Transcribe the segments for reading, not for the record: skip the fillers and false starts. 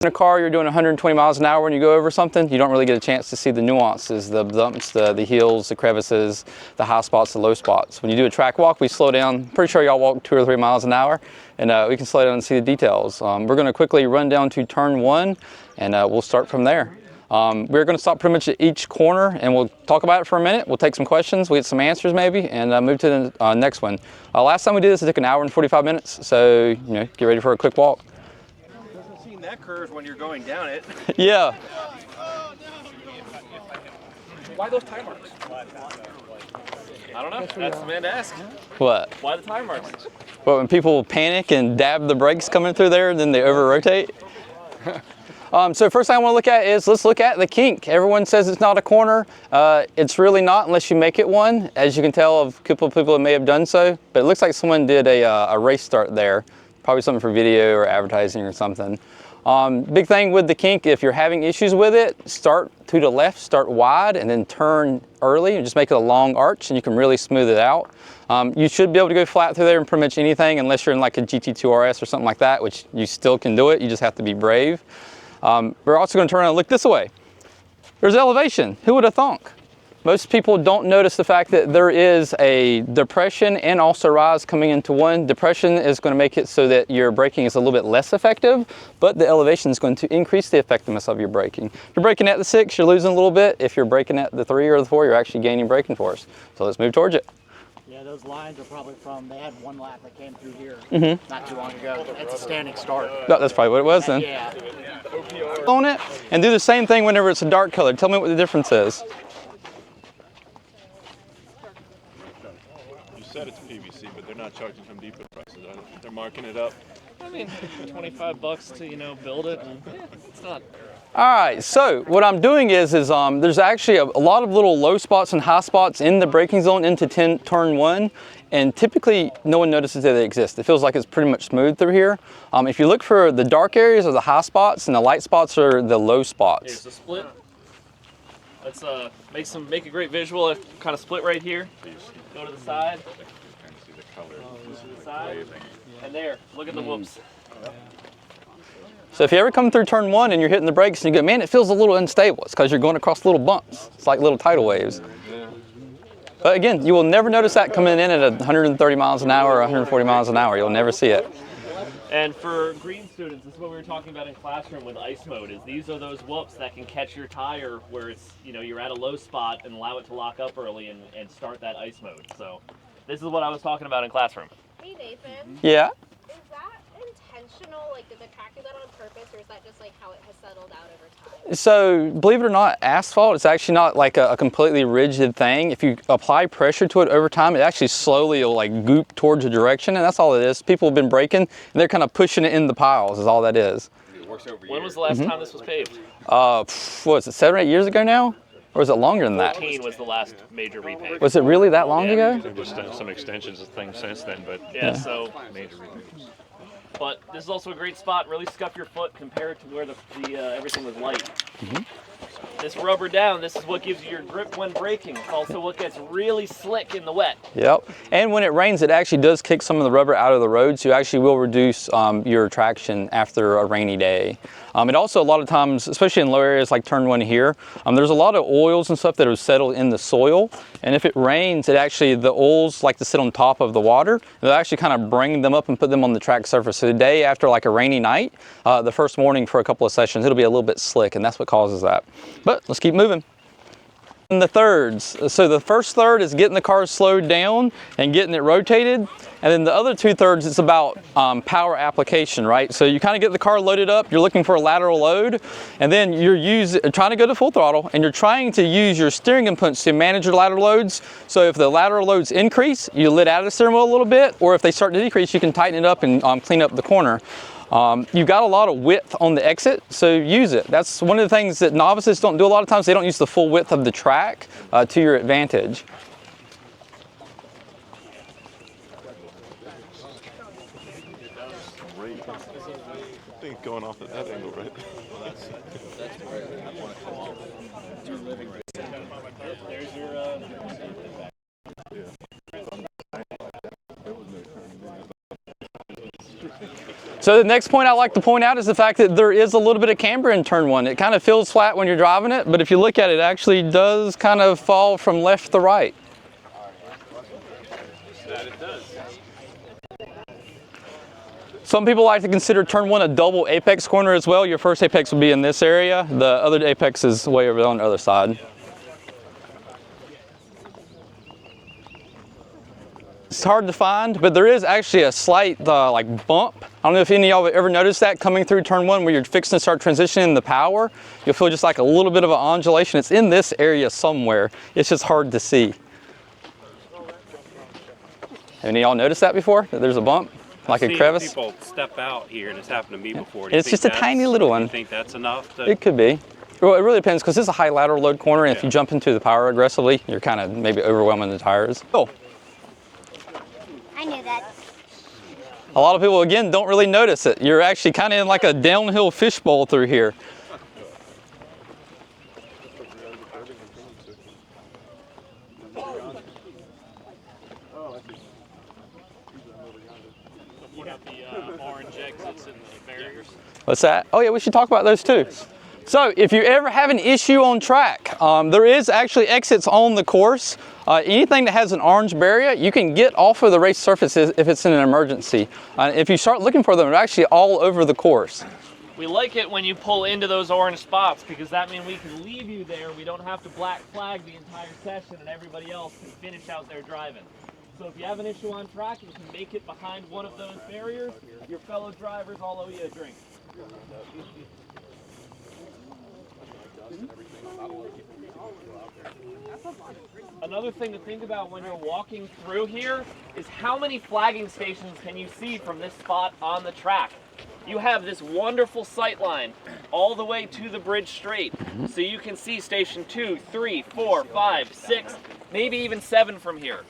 In a car, you're doing 120 miles an hour when you go over something, you don't really get a chance to see the nuances, the bumps, the hills, the crevices, the high spots, the low spots. When you do a track walk, we slow down. Pretty sure y'all walk 2 or 3 miles an hour, and we can slow down and see the details. We're going to quickly run down to turn 1, and we'll start from there. We're going to stop pretty much at each corner, and we'll talk about it for a minute. We'll take some questions, we'll get some answers maybe, and move to the next one. Last time we did this, it took 1 hour and 45 minutes, so get ready for a quick walk. That curve when you're going down it. Yeah. Why those tire marks? I don't know. That's the man to ask. What? Why the tire marks? Well, when people panic and dab the brakes coming through there, then they over-rotate. So first thing I want to look at is, let's look at the kink. Everyone says it's not a corner. It's really not unless you make it one. As you can tell, a couple of people may have done so, but it looks like someone did a race start there. Probably something for video or advertising or something. Big thing with the kink, if you're having issues with it, start to the left, start wide, and then turn early and just make it a long arch, and you can really smooth it out. You should be able to go flat through there in pretty much anything unless you're in like a GT2 RS or something like that, which you still can do it, you just have to be brave. We're also going to turn around and look this way. There's elevation. Who would have thunk? Most people don't notice the fact that there is a depression and also rise coming into one. Depression is going to make it so that your braking is a little bit less effective, but the elevation is going to increase the effectiveness of your braking. If you're braking at the 6, you're losing a little bit. If you're braking at the 3 or the 4, you're actually gaining braking force. So let's move towards it. Yeah, those lines are probably from, they had one lap that came through here not too long ago. It's a standing start. No, that's probably what it was then. Yeah. On it, and do the same thing whenever it's a dark color. Tell me what the difference is. Said it's PVC, but they're not charging Home Depot prices. They're marking it up. I mean, $25 to build it, and it's not. All right, so what I'm doing is there's actually a lot of little low spots and high spots in the braking zone into turn 1, and typically no one notices that they exist. It feels like it's pretty much smooth through here. If you look for the dark areas are the high spots, and the light spots are the low spots. Here's the split. Let's make a great visual. Kind of split right here. Go to the side. To the side. And there. Look at the whoops. So if you ever come through turn 1 and you're hitting the brakes and you go, man, it feels a little unstable, it's because you're going across little bumps. It's like little tidal waves. But again, you will never notice that coming in at 130 miles an hour or 140 miles an hour. You'll never see it. And for green students, this is what we were talking about in classroom with ice mode, is these are those whoops that can catch your tire where it's, you're at a low spot and allow it to lock up early and start that ice mode. So this is what I was talking about in classroom. Hey Nathan. Yeah? Is that intentional? Like, did the track do that on purpose, or is that just like how it has settled out over time? So believe it or not, asphalt is actually not like a completely rigid thing. If you apply pressure to it over time, it actually slowly will like goop towards a direction, and that's all it is. People have been braking and they're kind of pushing it in the piles is all that is. When was the last time this was paved? What was it, 7 or 8 years ago now? Or was it longer than that? 14 was the last major repave. Was it really that long ago? There's done some extensions of things since then, but Yeah, so major repays. But this is also a great spot. Really scuff your foot compared to where the everything was light. This rubber down, this is what gives you your grip when braking. It's also what gets really slick in the wet. Yep. And when it rains, it actually does kick some of the rubber out of the road, so you actually will reduce your traction after a rainy day. It also, a lot of times, especially in low areas like turn 1 here, there's a lot of oils and stuff that are settled in the soil. And if it rains, the oils like to sit on top of the water. They'll actually kind of bring them up and put them on the track surface. So the day after like a rainy night, the first morning for a couple of sessions, it'll be a little bit slick, and that's what causes that. But let's keep moving. And the thirds. So the first third is getting the car slowed down and getting it rotated. And then the other 2/3, it's about power application, right? So you kind of get the car loaded up, you're looking for a lateral load, and then you're trying to go to full throttle, and you're trying to use your steering inputs to manage your lateral loads. So if the lateral loads increase, you let out of the steering wheel a little bit, or if they start to decrease, you can tighten it up and clean up the corner. You've got a lot of width on the exit, so use it. That's one of the things that novices don't do a lot of times. They don't use the full width of the track to your advantage. Great. I think going off at that angle, right? There's your So the next point I like to point out is the fact that there is a little bit of camber in turn 1. It kind of feels flat when you're driving it, but if you look at it, it actually does kind of fall from left to right. That it does. Some people like to consider turn 1 a double apex corner as well. Your first apex will be in this area. The other apex is way over on the other side. It's hard to find, but there is actually a slight like bump. I don't know if any of y'all have ever noticed that coming through turn 1 where you're fixing to start transitioning the power. You'll feel just like a little bit of an undulation. It's in this area somewhere. It's just hard to see. Have any of y'all noticed that before? That there's a bump? Like a crevice? People step out here, and it's happened to me before. It's just a tiny little one. Do you think that's enough? It could be. Well, it really depends because this is a high lateral load corner, and if you jump into the power aggressively, you're kind of maybe overwhelming the tires. Oh. I knew that. A lot of people, again, don't really notice it. You're actually kind of in like a downhill fishbowl through here. What's that? Oh yeah, we should talk about those too. So if you ever have an issue on track, there is actually exits on the course. Anything that has an orange barrier, you can get off of the race surfaces if it's in an emergency. If you start looking for them, they're actually all over the course. We like it when you pull into those orange spots because that means we can leave you there. We don't have to black flag the entire session and everybody else can finish out their driving. So if you have an issue on track, you can make it behind one of those barriers. Your fellow drivers all owe you a drink. Another thing to think about when you're walking through here is how many flagging stations can you see from this spot on the track. You have this wonderful sight line all the way to the bridge straight. So you can see station 2, 3, 4, 5, 6, maybe even 7 from here.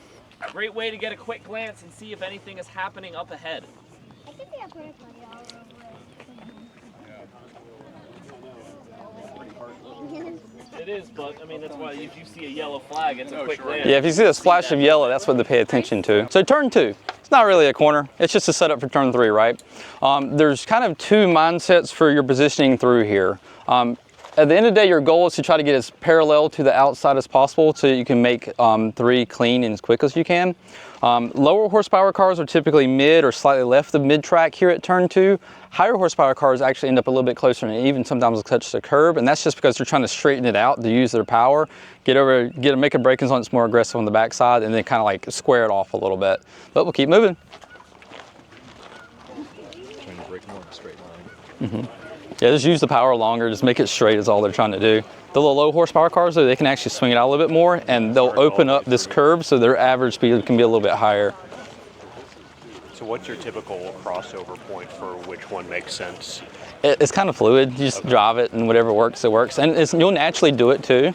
A great way to get a quick glance and see if anything is happening up ahead. I think they have pretty funny all over It is, but I mean, that's why if you see a yellow flag, it's a quick glance. Yeah, if you see a splash of yellow, that's what to pay attention to. So turn 2, it's not really a corner. It's just a setup for turn 3, right? There's kind of 2 mindsets for your positioning through here. At the end of the day, your goal is to try to get as parallel to the outside as possible so you can make 3 clean and as quick as you can. Lower horsepower cars are typically mid or slightly left of mid-track here at turn 2. Higher horsepower cars actually end up a little bit closer and even sometimes touch the curb, and that's just because they're trying to straighten it out to use their power, make a braking zone that's more aggressive on the backside, and then kind of like square it off a little bit. But we'll keep moving. Trying to break more in a straight line. Yeah, just use the power longer, just make it straight is all they're trying to do. The little low horsepower cars, though, they can actually swing it out a little bit more, and they'll open up this curve so their average speed can be a little bit higher. So what's your typical crossover point for which one makes sense? It's kind of fluid. You just drive it, and whatever works, it works. And you'll naturally do it too.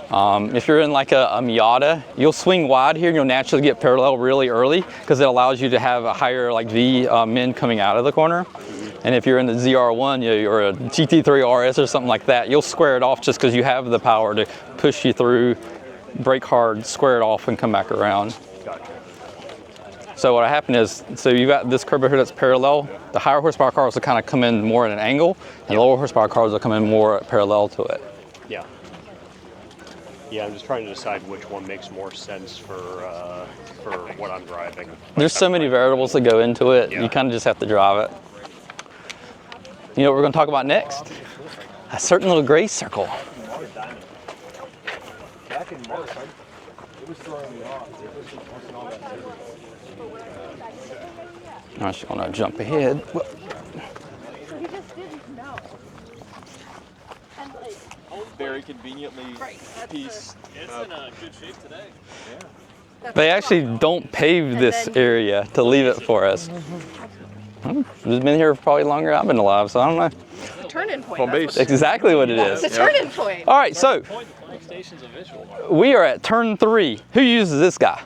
If you're in like a Miata, you'll swing wide here and you'll naturally get parallel really early because it allows you to have a higher like V min coming out of the corner. And if you're in the ZR1 or a GT3 RS or something like that, you'll square it off just because you have the power to push you through, brake hard, square it off, and come back around. Gotcha. So what happened is, so you got this curb here that's parallel. The higher horsepower cars will kind of come in more at an angle, and lower horsepower cars will come in more parallel to it. Yeah. Yeah, I'm just trying to decide which one makes more sense for what I'm driving. There's so many variables that go into it. Yeah. You kind of just have to drive it. You know what we're going to talk about next? A certain little gray circle. Back in March, it was throwing me off. I'm just going to jump ahead. Very conveniently pieced. It's in a good shape today. They actually don't pave this area to leave it for us. It's been here probably longer than I've been alive, so I don't know. Turning point. On base. That's exactly what it is. It's a turning point. All right, so Station's a visual. we are at turn 3. Who uses this guy?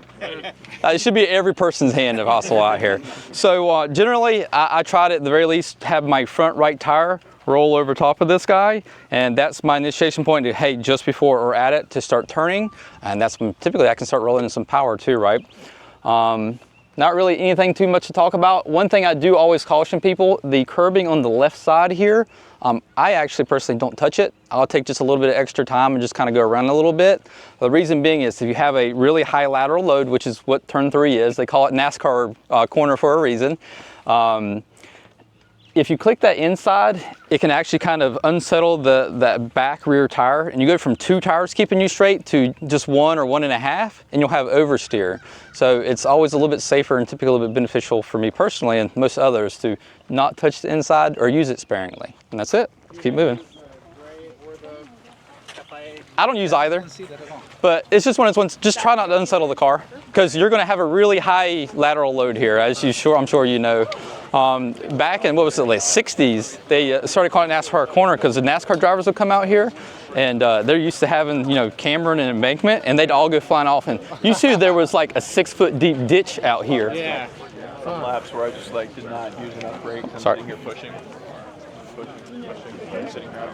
It should be every person's hand if possible out here. So generally, I try to at the very least have my front right tire roll over top of this guy, and that's my initiation point to, hey, just before or at it to start turning, and that's when typically I can start rolling in some power too, right? Not really anything too much to talk about. One thing I do always caution people, the curbing on the left side here, I actually personally don't touch it. I'll take just a little bit of extra time and just kind of go around a little bit. The reason being is if you have a really high lateral load, which is what turn 3 is, they call it NASCAR corner for a reason. If you click that inside, it can actually kind of unsettle that back rear tire, and you go from 2 tires keeping you straight to just 1 or 1.5, and you'll have oversteer. So it's always a little bit safer and typically a little bit beneficial for me personally and most others to not touch the inside or use it sparingly. And that's it. Let's keep moving. I don't use either, but it's just one of those ones, just try not to unsettle the car because you're going to have a really high lateral load here, as I'm sure you know. Back in, what was it, like 60s, they started calling it NASCAR corner because the NASCAR drivers would come out here and they're used to having, you know, camber and embankment, and they'd all go flying off. And you see there was like a 6-foot deep ditch out here. Yeah. Some laps where I just like did not use enough brakes. I'm sitting here pushing, sitting here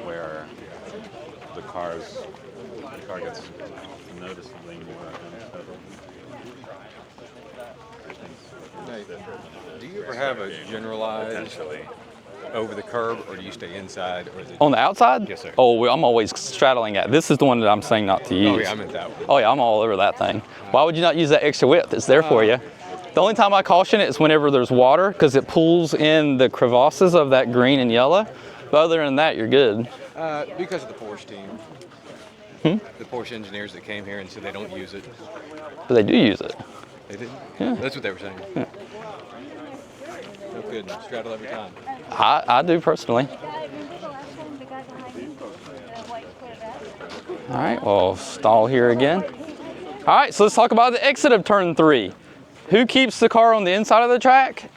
where the car gets noticeably more. Do you ever have a generalized over the curb, or do you stay inside? Or is it on the outside? Yes, sir. Oh, I'm always straddling it. This is the one that I'm saying not to use. Oh yeah, I meant that one. Oh yeah, I'm all over that thing. Why would you not use that extra width? It's there for you. The only time I caution it is whenever there's water, because it pulls in the crevasses of that green and yellow. But other than that, you're good. Because of the Porsche team. The Porsche engineers that came here and said they don't use it. But they do use it. They did? Yeah. That's what they were saying. Yeah. No good. Straddle every time. I do personally. Remember the last time the guy behind me, the white Corvette? All right, we'll stall here again. All right, so let's talk about the exit of turn 3. Who keeps the car on the inside of the track?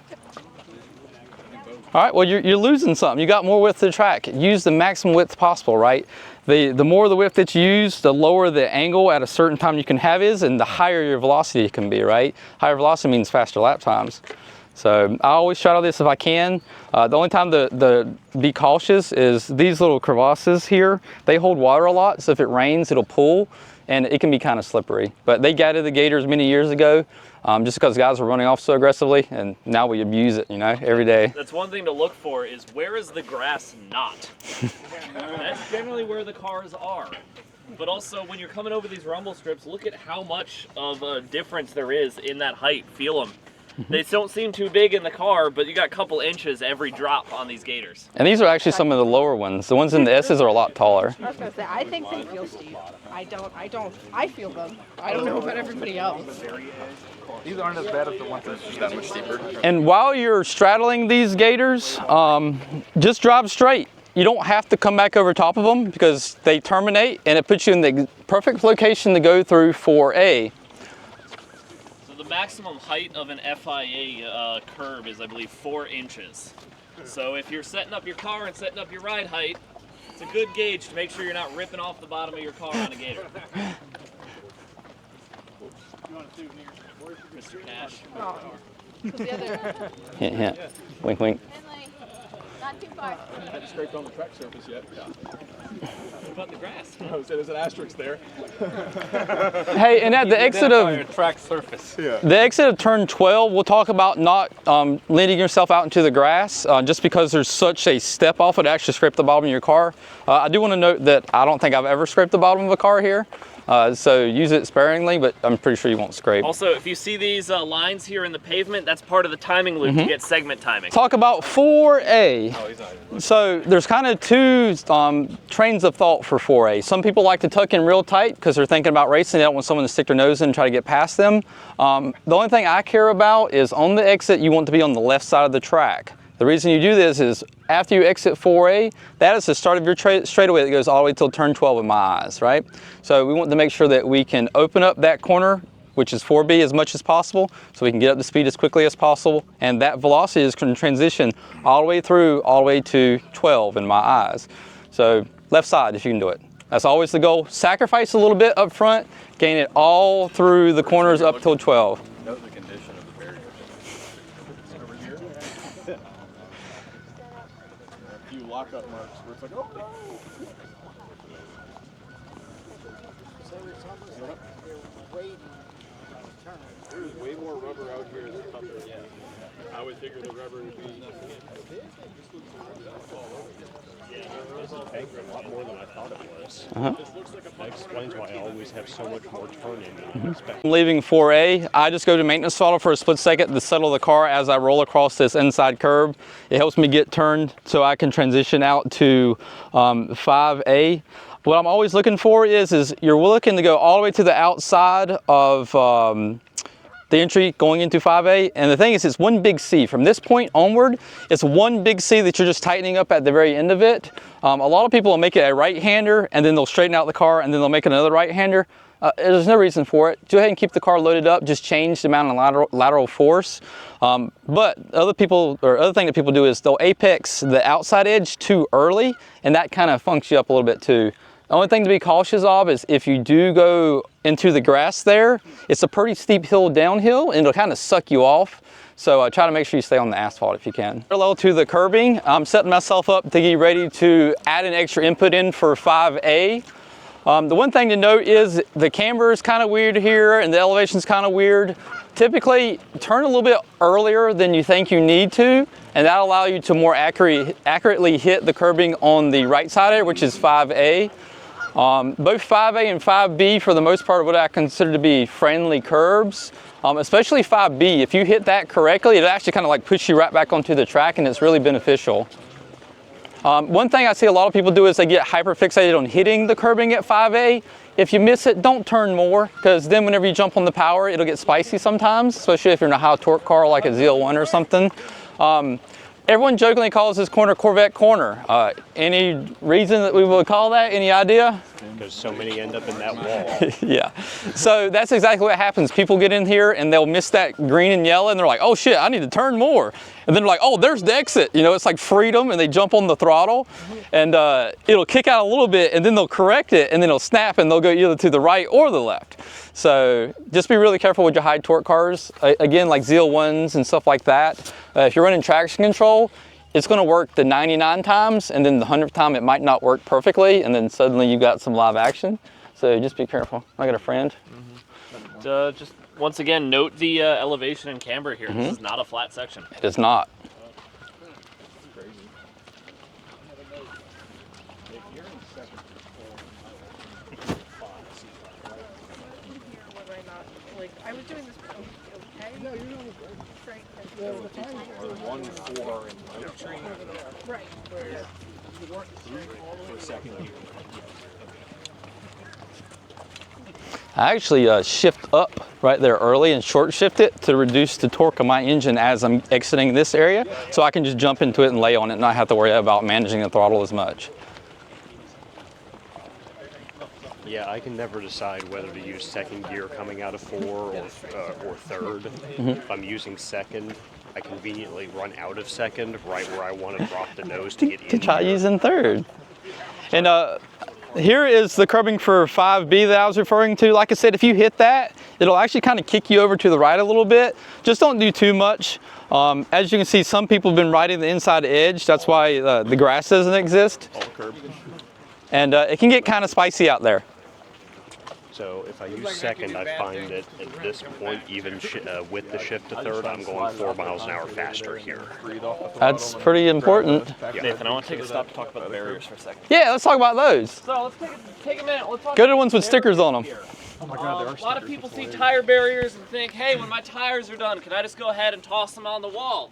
All right, well, you're losing something. You got more width to the track. Use the maximum width possible, right? The more the width that's used, the lower the angle at a certain time you can have is, and the higher your velocity can be, right? Higher velocity means faster lap times. So I always straddle this if I can. The only time be cautious is these little crevasses here. They hold water a lot, so if it rains, it'll pull, and it can be kind of slippery. But they guided the gators many years ago, just because guys were running off so aggressively, and now we abuse it, you know, every day. That's one thing to look for is where is the grass not? That's generally where the cars are. But also when you're coming over these rumble strips, look at how much of a difference there is in that height. Feel them. They don't seem too big in the car, but you got a couple inches every drop on these gators. And these are actually some of the lower ones. The ones in the S's are a lot taller. I was gonna say, I think they feel steep. I feel them. I don't know about everybody else. These aren't as bad as the ones that's just that much steeper. And while you're straddling these gators, just drive straight. You don't have to come back over top of them because they terminate, and it puts you in the perfect location to go through 4A. So the maximum height of an FIA curb is, I believe, 4 inches. So if you're setting up your car and setting up your ride height, it's a good gauge to make sure you're not ripping off the bottom of your car on a gator. Mr. Cash. Oh. The other, Hint, hint. Wink, wink. And like, not too far. I haven't scraped on the track surface yet. What about the grass? I would say there's an asterisk there. Hey, and at the exit of track surface. Yeah. the exit of turn 12, we'll talk about not leaning yourself out into the grass just because there's such a step off it actually scrape the bottom of your car. I do want to note that I don't think I've ever scraped the bottom of a car here. So use it sparingly, but I'm pretty sure you won't scrape. Also, if you see these lines here in the pavement, that's part of the timing loop to get segment timing. Talk about 4A. So there's kind of two trains of thought for 4A. Some people like to tuck in real tight because they're thinking about racing. They don't want someone to stick their nose in and try to get past them. The only thing I care about is on the exit, you want to be on the left side of the track. The reason you do this is after you exit 4A, that is the start of your straightaway that goes all the way till turn 12 in my eyes, right? So we want to make sure that we can open up that corner, which is 4B, as much as possible, so we can get up to speed as quickly as possible, and that velocity is going to transition all the way through, all the way to 12 in my eyes. So left side if you can do it. That's always the goal. Sacrifice a little bit up front, gain it all through the corners up till 12. Note the condition of the barrier. Over here. A few lockup marks where it's like, oh. There's way more rubber out here than up there. Yeah. I would figure the rubber would be. A lot more than I thought it was. That explains why I always have so much more turn in than I expected. I'm leaving 4A. I just go to maintenance throttle for a split second to settle the car as I roll across this inside curb. It helps me get turned so I can transition out to 5A. What I'm always looking for is you're looking to go all the way to the outside of the entry going into 5A, and the thing is, it's one big C. From this point onward, it's one big C that you're just tightening up at the very end of it. A lot of people will make it a right-hander, and then they'll straighten out the car, and then they'll make it another right-hander. There's no reason for it. Go ahead and keep the car loaded up, just change the amount of lateral force. But other thing that people do is they'll apex the outside edge too early, and that kind of funks you up a little bit too. The only thing to be cautious of is if you do go into the grass there, it's a pretty steep hill downhill and it'll kind of suck you off. So try to make sure you stay on the asphalt if you can. Parallel to the curbing, I'm setting myself up to get ready to add an extra input in for 5A. The one thing to note is the camber is kind of weird here and the elevation is kind of weird. Typically, turn a little bit earlier than you think you need to, and that'll allow you to more accurately hit the curbing on the right side here, which is 5A. Both 5A and 5B, for the most part, are what I consider to be friendly curbs, especially 5B. If you hit that correctly, it'll actually kind of like push you right back onto the track, and it's really beneficial. One thing I see a lot of people do is they get hyper fixated on hitting the curbing at 5A. If you miss it, don't turn more, because then whenever you jump on the power, it'll get spicy sometimes, especially if you're in a high torque car like a ZL1 or something. Everyone jokingly calls this corner Corvette corner. Any reason that we would call that? Any idea? Because so many end up in that wall. Yeah. So that's exactly what happens. People get in here and they'll miss that green and yellow and they're like, oh shit, I need to turn more. And then they're like, oh, there's the exit. You know, it's like freedom, and they jump on the throttle and it'll kick out a little bit and then they'll correct it and then it'll snap and they'll go either to the right or the left. So just be really careful with your high torque cars. Again, like ZL1s and stuff like that. If you're running traction control, it's going to work the 99 times, and then the 100th time it might not work perfectly, and then suddenly you got some live action. So just be careful. I got a friend. Just once again, note the elevation and camber here. This is not a flat section. It is not. I was doing this okay. No, you're doing great. One, four, and three. Right. For a second year. I actually shift up right there early and short shift it to reduce the torque of my engine as I'm exiting this area, so I can just jump into it and lay on it and not have to worry about managing the throttle as much. Yeah, I can never decide whether to use second gear coming out of 4 or third. If I'm using second, I conveniently run out of second right where I want to drop the nose to get in. Try using third. And here is the curbing for 5B that I was referring to. Like I said, if you hit that, it'll actually kind of kick you over to the right a little bit. Just don't do too much. As you can see, some people have been riding the inside edge. That's why the grass doesn't exist. All curb. And it can get kind of spicy out there. So if I use second, I find that at this point, even with the shift to third, I'm going 4 miles an hour faster here. That's pretty important. Yeah. Nathan, I want to take a stop to talk about the barriers for a second. Yeah, let's talk about those. So let's take a minute. Let's talk Go to about the ones with stickers on them. here. Oh my God, there are A lot of people see tire barriers and think, hey, when my tires are done, can I just go ahead and toss them on the wall?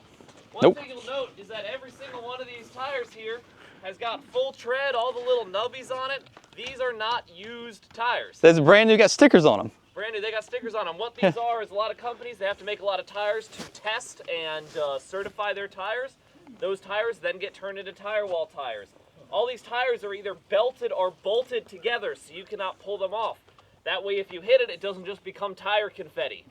One thing you'll note is that every single one of these tires here has got full tread, all the little nubbies on it. These are not used tires. There's brand new, got stickers on them. Brand new, they got stickers on them. What these are is a lot of companies, they have to make a lot of tires to test and certify their tires. Those tires then get turned into tire wall tires. All these tires are either belted or bolted together, so you cannot pull them off. That way, if you hit it, it doesn't just become tire confetti.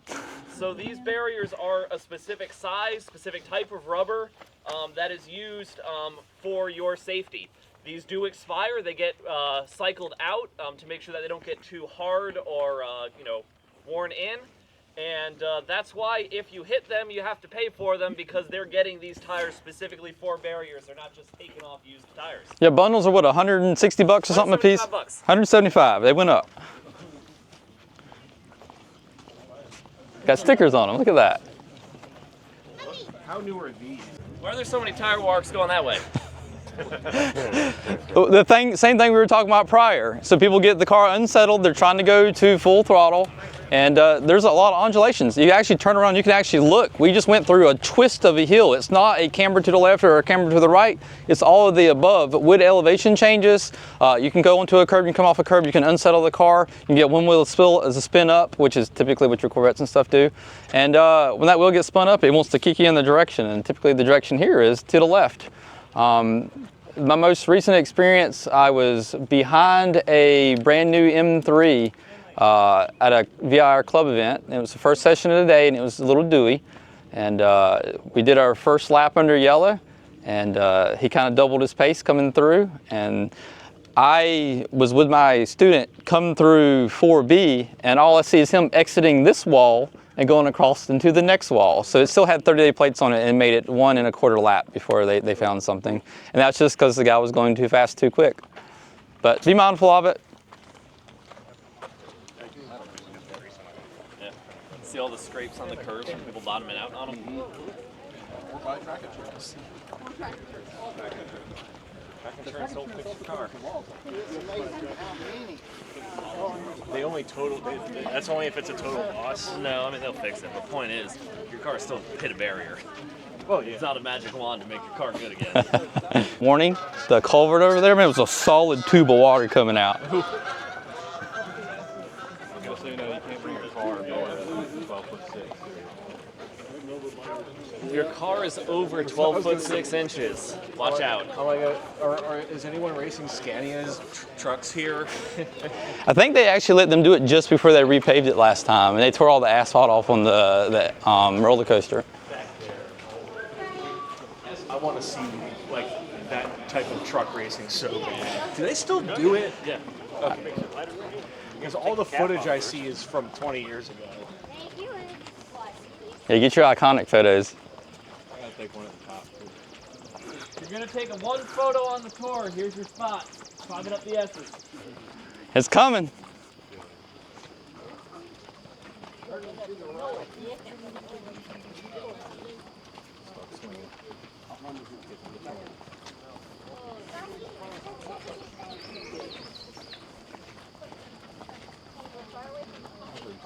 So these barriers are a specific size, specific type of rubber that is used for your safety. These do expire. They get cycled out to make sure that they don't get too hard or worn in. And that's why if you hit them, you have to pay for them, because they're getting these tires specifically for barriers. They're not just taking off used tires. Yeah, bundles are what, 160 bucks or something a piece? 175 bucks. 175, they went up. Got stickers on them. Look at that. How new are these? Why are there so many tire marks going that way? Same thing we were talking about prior. So people get the car unsettled, they're trying to go to full throttle, and there's a lot of undulations. You actually turn around, you can actually look. We just went through a twist of a hill. It's not a camber to the left or a camber to the right. It's all of the above. With elevation changes, you can go onto a curb, you can come off a curb, you can unsettle the car, you can get one wheel spill as a spin up, which is typically what your Corvettes and stuff do. And when that wheel gets spun up, it wants to kick you in the direction, and typically the direction here is to the left. My most recent experience, I was behind a brand new M3 at a VIR club event. It was the first session of the day, and it was a little dewy. And we did our first lap under yellow, and he kind of doubled his pace coming through. And I was with my student coming through 4B, and all I see is him exiting this wall and going across into the next wall. So it still had 30-day plates on it and made it 1 1/4 lap before they found something. And that's just because the guy was going too fast, too quick. But be mindful of it. Yeah. See all the scrapes on the curves from people bottoming out on them? Or buy track insurance. Track insurance don't fix your car. They only total, that's only if it's a total loss. No, I mean, they'll fix it. The point is, your car still hit a barrier. Well, yeah. It's not a magic wand to make your car good again. Warning, the culvert over there, man, it was a solid tube of water coming out. Just so you know, you can't bring your car below 12'6". Your car is over 12'6" inches. Watch out. Is anyone racing Scania's trucks here? I think they actually let them do it just before they repaved it last time, and they tore all the asphalt off on the roller coaster. I want to see like that type of truck racing so bad. Do they still do it? Yeah. Okay. Because all the footage I see is from 20 years ago. Yeah, get your iconic photos. I gotta take one at the top too. You're going to take a one photo on the tour. Here's your spot. Clog it up the S's. It's coming.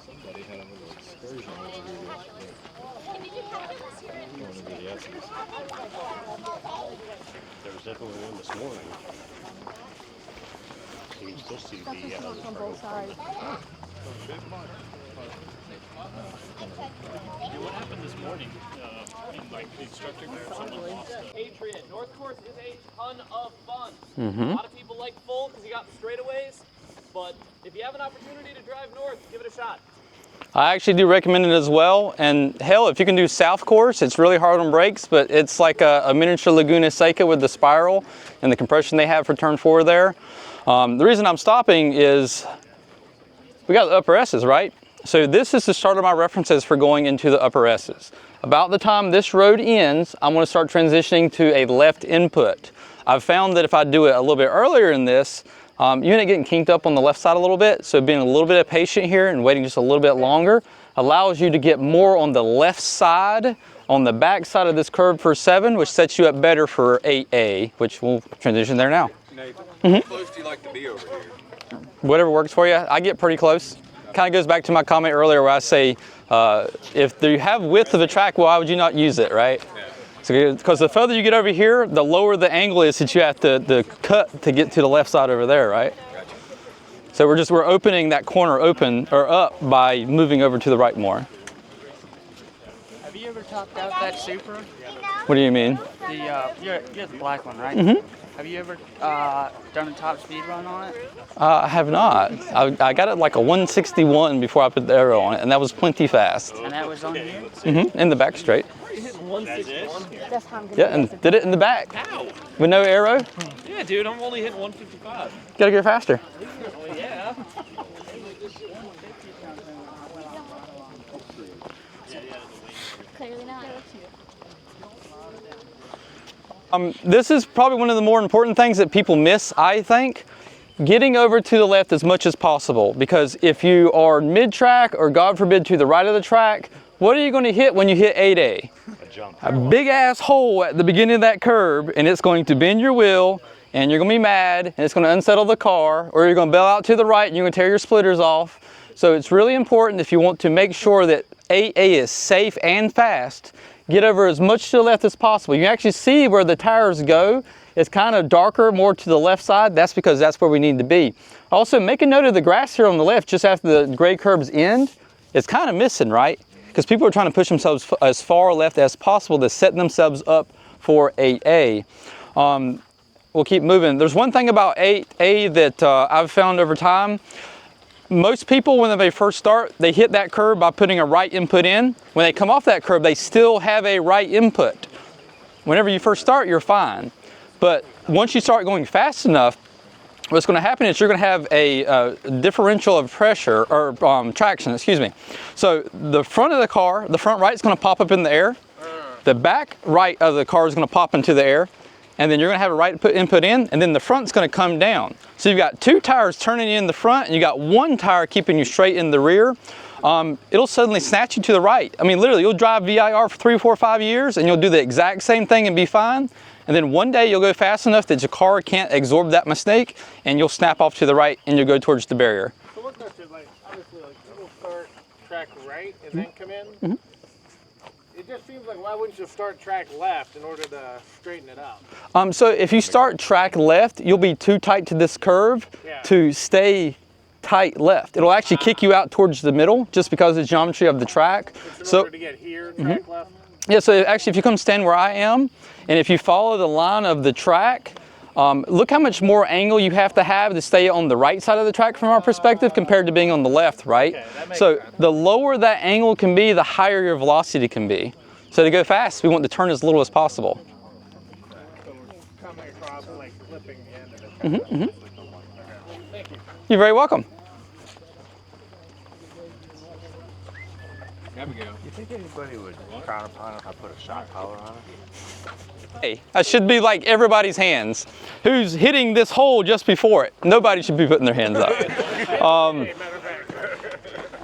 Somebody had a little excursion over here yesterday. Going to the S's. There was definitely one this morning. You can still see the on both sides. What happened this morning? The instructor there, someone lost it. Patriot, North Course is a ton of fun. A lot of people like full because you got the straightaways, but if you have an opportunity to drive north, give it a shot. I actually do recommend it as well, and hell, if you can do South Course, it's really hard on brakes, but it's like a miniature Laguna Seca with the spiral and the compression they have for turn 4 there. The reason I'm stopping is we got the upper S's, right? So this is the start of my references for going into the upper S's. About the time this road ends, I'm going to start transitioning to a left input. I've found that if I do it a little bit earlier in this, you end up getting kinked up on the left side a little bit, so being a little bit patient here and waiting just a little bit longer allows you to get more on the left side, on the back side of this curve for 7, which sets you up better for 8A, which we'll transition there now. Nathan, how close do you like to be over here? Whatever works for you. I get pretty close. Kind of goes back to my comment earlier where I say, if you have width of a track, why would you not use it, right? Yeah. Because the further you get over here, the lower the angle is that you have to cut to get to the left side over there, right? Gotcha. So we're opening that corner open or up by moving over to the right more. Have you ever topped out that Supra? What do you mean? The you have the black one, right? Mm-hmm. Have you ever done a top speed run on it? I have not. I got it like a 161 before I put the arrow on it, and that was plenty fast. And that was on here? Mm-hmm. In the back straight. That's how I'm gonna Yeah, and did it in the back. Ow! With no arrow. Yeah, dude, I'm only hitting 155. Gotta go faster. Well, yeah. Clearly not. This is probably one of the more important things that people miss, I think. getting over to the left as much as possible, because if you are mid-track or God forbid to the right of the track, what are you going to hit when you hit 8A? A big ass hole at the beginning of that curb, and it's going to bend your wheel, and you're going to be mad, and it's going to unsettle the car, or you're going to bail out to the right and you're going to tear your splitters off. So it's really important, if you want to make sure that 8A is safe and fast, get over as much to the left as possible. You can actually see where the tires go. It's kind of darker, more to the left side. That's because that's where we need to be. Also, make a note of the grass here on the left, just after the gray curb's end. It's kind of missing, right? Because people are trying to push themselves as far left as possible to set themselves up for 8A. We'll keep moving. There's one thing about 8A that I've found over time. Most people, when they first start, they hit that curb by putting a right input in. When they come off that curb, they still have a right input. Whenever you first start, you're fine. But once you start going fast enough, what's going to happen is you're going to have a differential of pressure, or traction, excuse me. So the front of the car, the front right is going to pop up in the air. The back right of the car is going to pop into the air. And then you're going to have a right input in, and then the front's going to come down. So you've got two tires turning in the front, and you got one tire keeping you straight in the rear. It'll suddenly snatch you to the right. I mean, literally, you'll drive VIR for 3, 4, 5 years, and you'll do the exact same thing and be fine. And then one day you'll go fast enough that your car can't absorb that mistake, and you'll snap off to the right, and you'll go towards the barrier. So what question, like, obviously, like, people start track right and then come in? It just seems like, why wouldn't you start track left in order to straighten it out? So if you start track left, you'll be too tight to this curve to stay tight left. It'll actually kick you out towards the middle just because of the geometry of the track. In order to get here, track left? Yeah, so actually if you come stand where I am, and if you follow the line of the track, look how much more angle you have to stay on the right side of the track from our perspective compared to being on the left, right? So the lower that angle can be, the higher your velocity can be. So to go fast, we want to turn as little as possible. So we're coming across, like, clipping the end of it. Thank you. You're very welcome. Abigail. You think anybody would frown upon if I put a shock collar on it? Hey, that should be like everybody's hands. Who's hitting this hole just before it? Nobody should be putting their hands up.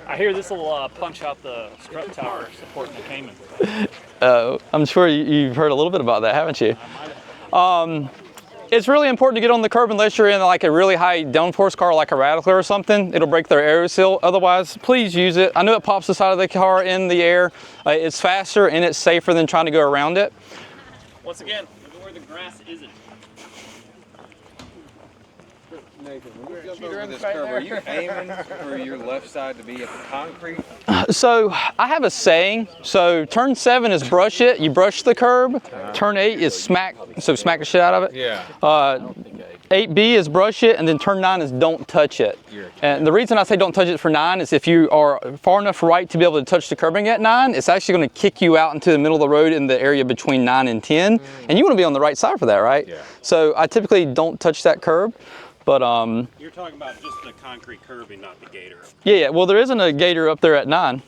I hear this will punch out the strut tower supporting the Cayman. I'm sure you've heard a little bit about that, haven't you? It's really important to get on the curb unless you're in like a really high downforce car like a Radicler or something. It'll break their aero seal. Otherwise, please use it. I know it pops the side of the car in the air. It's faster and it's safer than trying to go around it. Once again, look at where the grass isn't. Nathan, when you jump over this curb, are you aiming for your left side to be at the concrete? So I have a saying. So turn 7 is brush it, you brush the curb. Turn 8 is smack, so smack the shit out of it. Yeah. 8B is brush it, and then turn 9 is don't touch it. And the reason I say don't touch it for 9 is if you are far enough right to be able to touch the curbing at 9, it's actually going to kick you out into the middle of the road in the area between 9 and 10. And you want to be on the right side for that, right? Yeah. So I typically don't touch that curb. But You're talking about just the concrete curbing, not the gator. yeah, well, there isn't a gator up there at 9.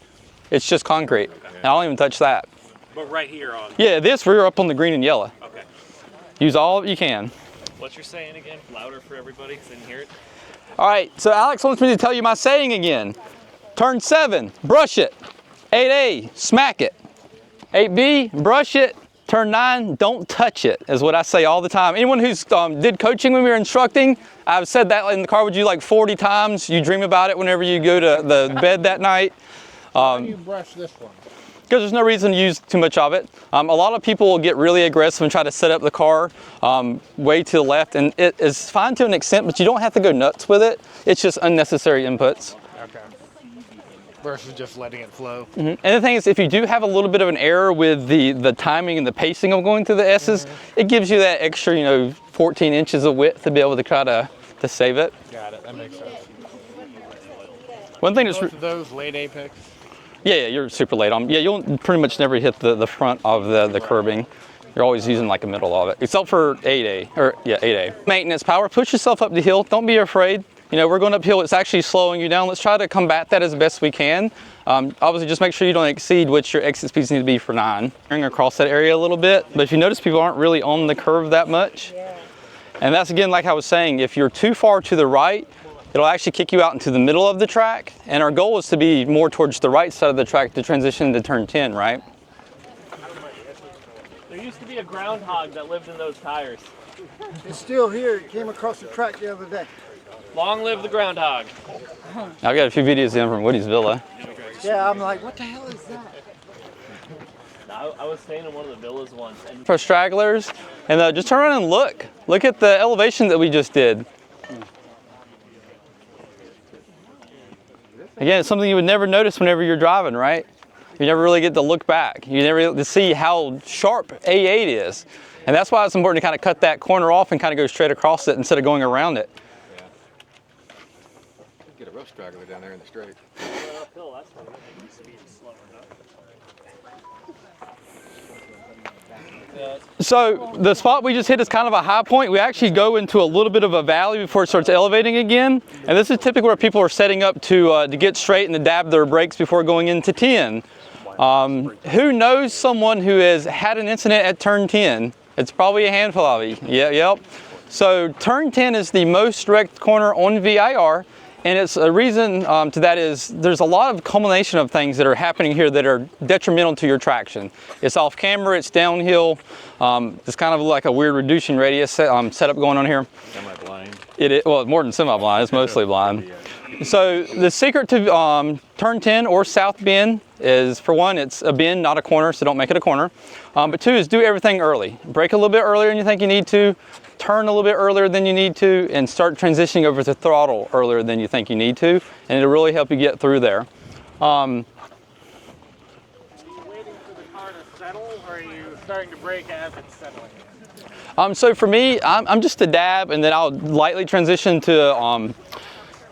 It's just concrete. And I don't even touch that. But right here on. Yeah, this we're up on the green and yellow. Okay. Use all you can. What you're saying again? Louder for everybody because they didn't hear it. All right, so Alex wants me to tell you my saying again. Turn 7, brush it. 8A, smack it. 8B, brush it. Turn 9, don't touch it, is what I say all the time. Anyone who's did coaching when we were instructing, I've said that in the car with you like 40 times. You dream about it whenever you go to the bed that night. Why do you brush this one? Because there's no reason to use too much of it. A lot of people will get really aggressive and try to set up the car way to the left, and it is fine to an extent, but you don't have to go nuts with it. It's just unnecessary inputs. Okay. Versus just letting it flow. And the thing is, if you do have a little bit of an error with the timing and the pacing of going through the S's, it gives you that extra, 14 inches of width to be able to try to save it. Got it. That makes sense. One thing that's Both of those late apex. yeah, you're super late on. Yeah, you'll pretty much never hit the front of the curbing. You're always using like a middle of it, except for 8A, or yeah, 8A. Maintenance power, push yourself up the hill. Don't be afraid. We're going uphill, it's actually slowing you down. Let's try to combat that as best we can. Obviously, just make sure you don't exceed what your exit speeds need to be for 9. Going across that area a little bit, but if you notice people aren't really on the curve that much. And that's again, like I was saying, if you're too far to the right, it'll actually kick you out into the middle of the track. And our goal is to be more towards the right side of the track to transition to turn 10, right? There used to be a groundhog that lived in those tires. It's still here. It came across the track the other day. Long live the groundhog. I've got a few videos of him from Woody's Villa. Yeah, I'm like, what the hell is that? I was staying in one of the villas once. And For stragglers, and just turn around and look. Look at the elevation that we just did. Again, it's something you would never notice whenever you're driving, right? You never really get to look back. You never get to see how sharp A8 is. And that's why it's important to kind of cut that corner off and kind of go straight across it instead of going around it. Yeah. Get a rough straggler down there in the straight. uphill, that's why they used to be slower, huh? So the spot we just hit is kind of a high point. We actually go into a little bit of a valley before it starts elevating again. And this is typically where people are setting up to get straight and to dab their brakes before going into 10. Who knows someone who has had an incident at turn 10? It's probably a handful of you. Yep. So turn 10 is the most wrecked corner on VIR. And it's a reason to that is there's a lot of culmination of things that are happening here that are detrimental to your traction. It's off camera, it's downhill. It's kind of like a weird reducing radius setup going on here. Semi-blind? Well, more than semi-blind, it's mostly blind. So the secret to turn 10 or south bend is, for one, it's a bend, not a corner, so don't make it a corner. But two is do everything early. Brake a little bit earlier than you think you need to, turn a little bit earlier than you need to, and start transitioning over to throttle earlier than you think you need to, and it'll really help you get through there. Are you waiting for the car to settle, or are you starting to brake as it's settling? So for me, I'm just a dab, and then I'll lightly transition to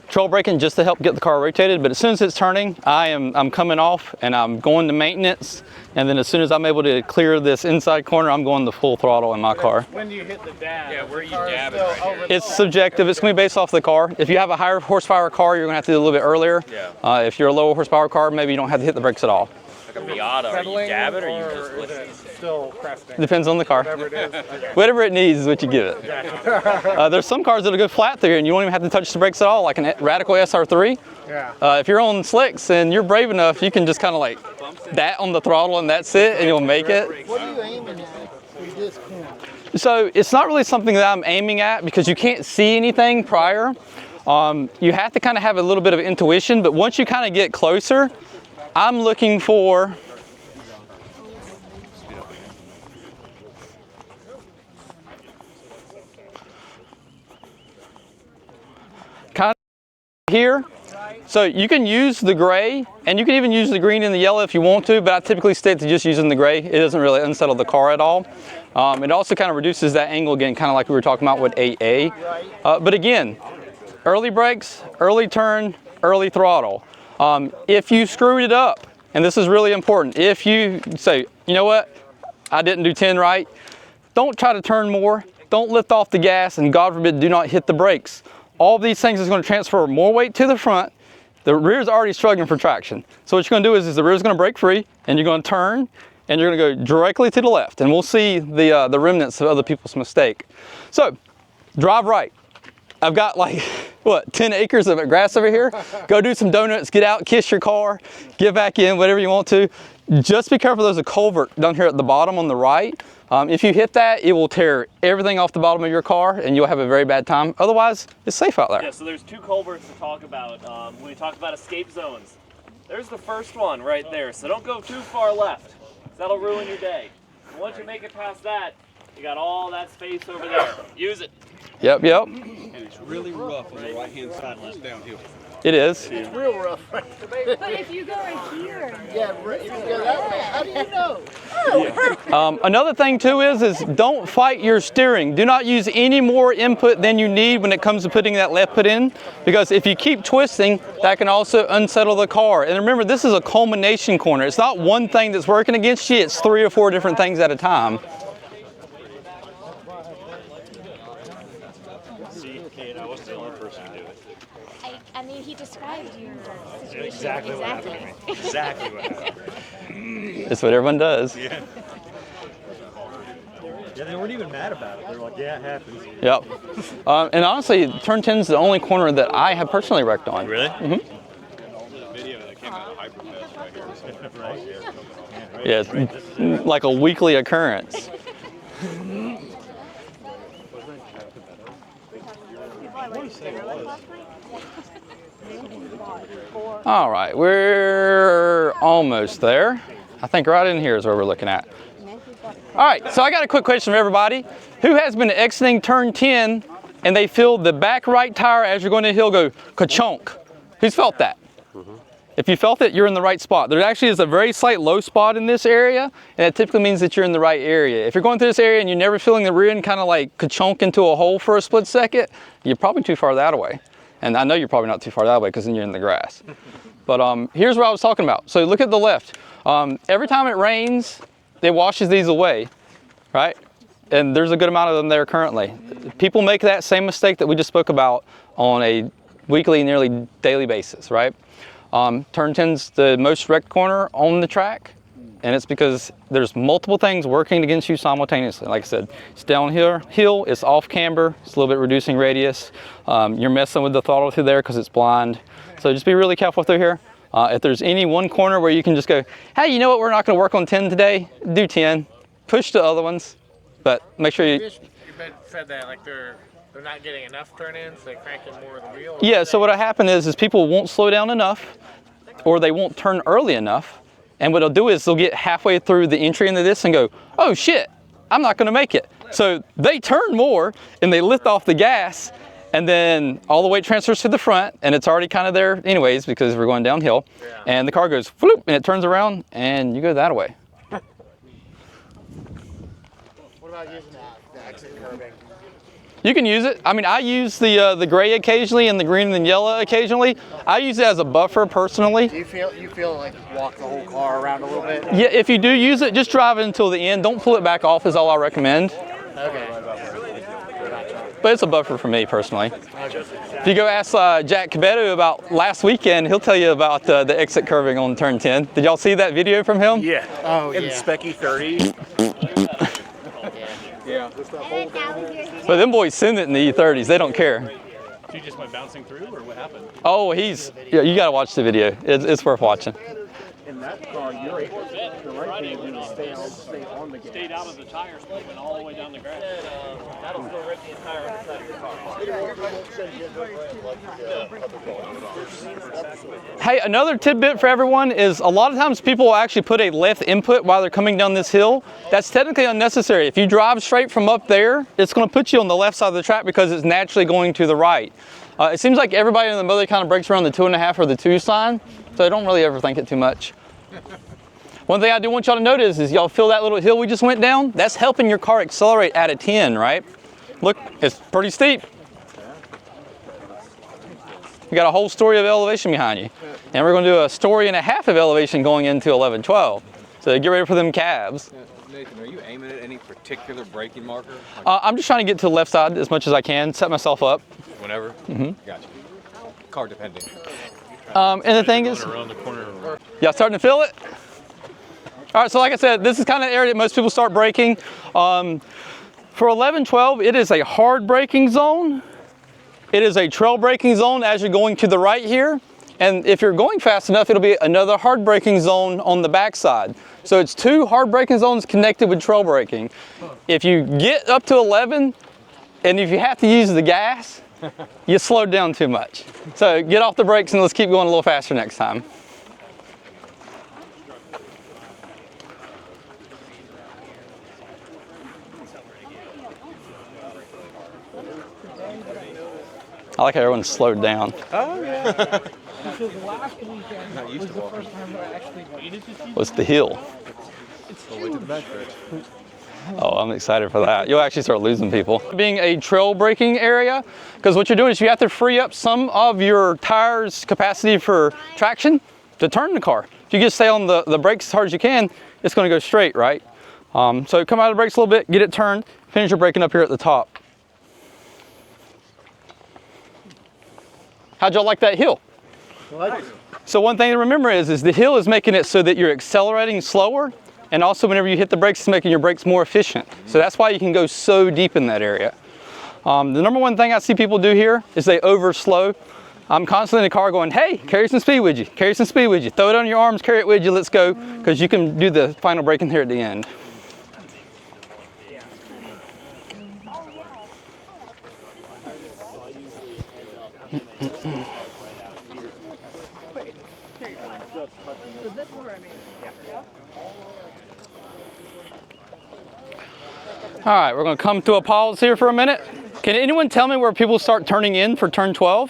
trail braking just to help get the car rotated. But as soon as it's turning, I'm coming off and I'm going to maintenance. And then as soon as I'm able to clear this inside corner, I'm going to full throttle in my car. When do you hit the dab? Yeah, where are you dabbing right here? It's subjective. It's going to be based off the car. If you have a higher horsepower car, you're going to have to do a little bit earlier. Yeah. If you're a lower horsepower car, maybe you don't have to hit the brakes at all. Like a Miata, are you dabbing or are you just listening? Still cresting? Depends on the car. Whatever it is. Okay. Whatever it needs is what you give it. There's some cars that'll go flat through and you don't even have to touch the brakes at all, like a Radical SR3. Yeah. If you're on slicks and you're brave enough, you can just kind of like that on the throttle and that's it, and you'll make it. What are you aiming at with this corner? So it's not really something that I'm aiming at because you can't see anything prior. You have to kind of have a little bit of intuition, but once you kind of get closer, I'm looking for kind of here. So you can use the gray and you can even use the green and the yellow if you want to, but I typically stick to just using the gray. It doesn't really unsettle the car at all. It also kind of reduces that angle again, kind of like we were talking about with 8A. But again, early brakes, early turn, early throttle. If you screwed it up, and this is really important, if you say, you know what, I didn't do 10 right, don't try to turn more, don't lift off the gas, and God forbid, do not hit the brakes. All of these things is going to transfer more weight to the front. The rear is already struggling for traction. So what you're going to do is the rear is going to break free, and you're going to turn, and you're going to go directly to the left, and we'll see the remnants of other people's mistake. So, drive right. I've got like, what, 10 acres of grass over here. Go do some donuts, get out, kiss your car, get back in, whatever you want to. Just be careful, there's a culvert down here at the bottom on the right. If you hit that, it will tear everything off the bottom of your car and you'll have a very bad time. Otherwise, it's safe out there. Yeah, so there's two culverts to talk about when we talk about escape zones. There's the first one right there, so don't go too far left. That'll ruin your day. And once you make it past that, you got all that space over there. Use it. Yep. And it's really rough on the right-hand side when it's downhill. It is. It's real rough. But if you go right here. Yeah, if you go that way, how do you know? Another thing too is don't fight your steering. Do not use any more input than you need when it comes to putting that left foot in, because if you keep twisting, that can also unsettle the car. And remember, this is a culmination corner. It's not one thing that's working against you, it's 3 or 4 different things at a time. I mean, he described your situation. Exactly what happened to me. Exactly what happened. It's what everyone does. Yeah. Yeah, they weren't even mad about it. They were like, yeah, it happens. Yep. And honestly, turn 10 is the only corner that I have personally wrecked on. Really? Mm-hmm. Video that came out of Hyperfest right here. Yeah, it's like a weekly occurrence. All right, we're almost there. I think right in here is where we're looking at. All right, so I got a quick question for everybody. Who has been exiting turn 10 and they feel the back right tire as you're going to the hill go ka-chunk? Who's felt that? If you felt it, you're in the right spot. There actually is a very slight low spot in this area, and that typically means that you're in the right area. If you're going through this area and you're never feeling the rear end kind of like ka-chunk into a hole for a split second, you're probably too far that way. And I know you're probably not too far that way because then you're in the grass. But here's what I was talking about. So look at the left. Every time it rains, it washes these away, right? And there's a good amount of them there currently. People make that same mistake that we just spoke about on a weekly, nearly daily basis, right? Turn 10's the most wrecked corner on the track, and it's because there's multiple things working against you simultaneously. Like I said, it's downhill, it's off camber, it's a little bit reducing radius. You're messing with the throttle through there because it's blind. So just be really careful through here. If there's any one corner where you can just go, hey, you know what, we're not going to work on 10 today, do 10. Push the other ones, but make sure you said that like they're not getting enough turn-ins, they crank in more of the wheel. Yeah, so what'll happen is people won't slow down enough, or they won't turn early enough, and what they'll do is they'll get halfway through the entry into this and go, oh shit, I'm not going to make it. So they turn more and they lift off the gas, and then all the weight transfers to the front, and it's already kind of there anyways because we're going downhill, and the car goes floop, and it turns around, and you go that way. What about using the exit curbing? You can use it. I mean, I use the gray occasionally and the green and yellow occasionally. I use it as a buffer personally. Do you feel like walk the whole car around a little bit? Yeah, if you do use it, just drive it until the end. Don't pull it back off is all I recommend. Okay. But it's a buffer for me personally. If you go ask Jack Cabeto about last weekend, he'll tell you about the exit curving on turn 10. Did y'all see that video from him? Yeah. Oh, in the Specky 30. Yeah. But them boys send it in the E30s. They don't care. You just went bouncing through, or what happened? Oh, yeah, you got to watch the video. It's worth watching. In that car, you're able to stay on the gas. Stayed out of the tires, went all the way down the grass. That'll still rip the entire underside of your car. Hey, another tidbit for everyone is a lot of times people will actually put a left input while they're coming down this hill. That's technically unnecessary. If you drive straight from up there, it's going to put you on the left side of the track because it's naturally going to the right. It seems like everybody in the motor kind of breaks around the 2.5 or the 2 sign, so I don't really ever think it too much. One thing I do want y'all to notice is y'all feel that little hill we just went down? That's helping your car accelerate at a 10, right? Look, it's pretty steep. You got a whole story of elevation behind you. And we're going to do a story and a half of elevation going into 11-12. So get ready for them calves. Nathan, are you aiming at any particular braking marker? I'm just trying to get to the left side as much as I can, set myself up. Whenever? Mm-hmm. Gotcha. Car depending. And the thing is, around the corner. y'all starting to feel it? All right, so like I said, this is kind of the area that most people start braking. For 11-12, it is a hard braking zone. It is a trail braking zone as you're going to the right here. And if you're going fast enough, it'll be another hard braking zone on the backside. So it's 2 hard braking zones connected with trail braking. If you get up to 11, and if you have to use the gas, you slowed down too much. So get off the brakes and let's keep going a little faster next time. I like how everyone's slowed down. Oh, yeah. Because last weekend was the first time I actually made it. What's the hill? It's huge. Oh, I'm excited for that. You'll actually start losing people. Being a trail braking area, because what you're doing is you have to free up some of your tires' capacity for traction to turn the car. If you just stay on the brakes as hard as you can, it's going to go straight, right? So come out of the brakes a little bit, get it turned, finish your braking up here at the top. How'd y'all like that hill? So one thing to remember is the hill is making it so that you're accelerating slower and also whenever you hit the brakes, it's making your brakes more efficient. So that's why you can go so deep in that area. The number one thing I see people do here is they over slow. I'm constantly in the car going, hey, carry some speed with you, carry some speed with you, throw it on your arms, carry it with you, let's go, because you can do the final braking here at the end. All right, we're going to come to a pause here for a minute. Can anyone tell me where people start turning in for turn 12?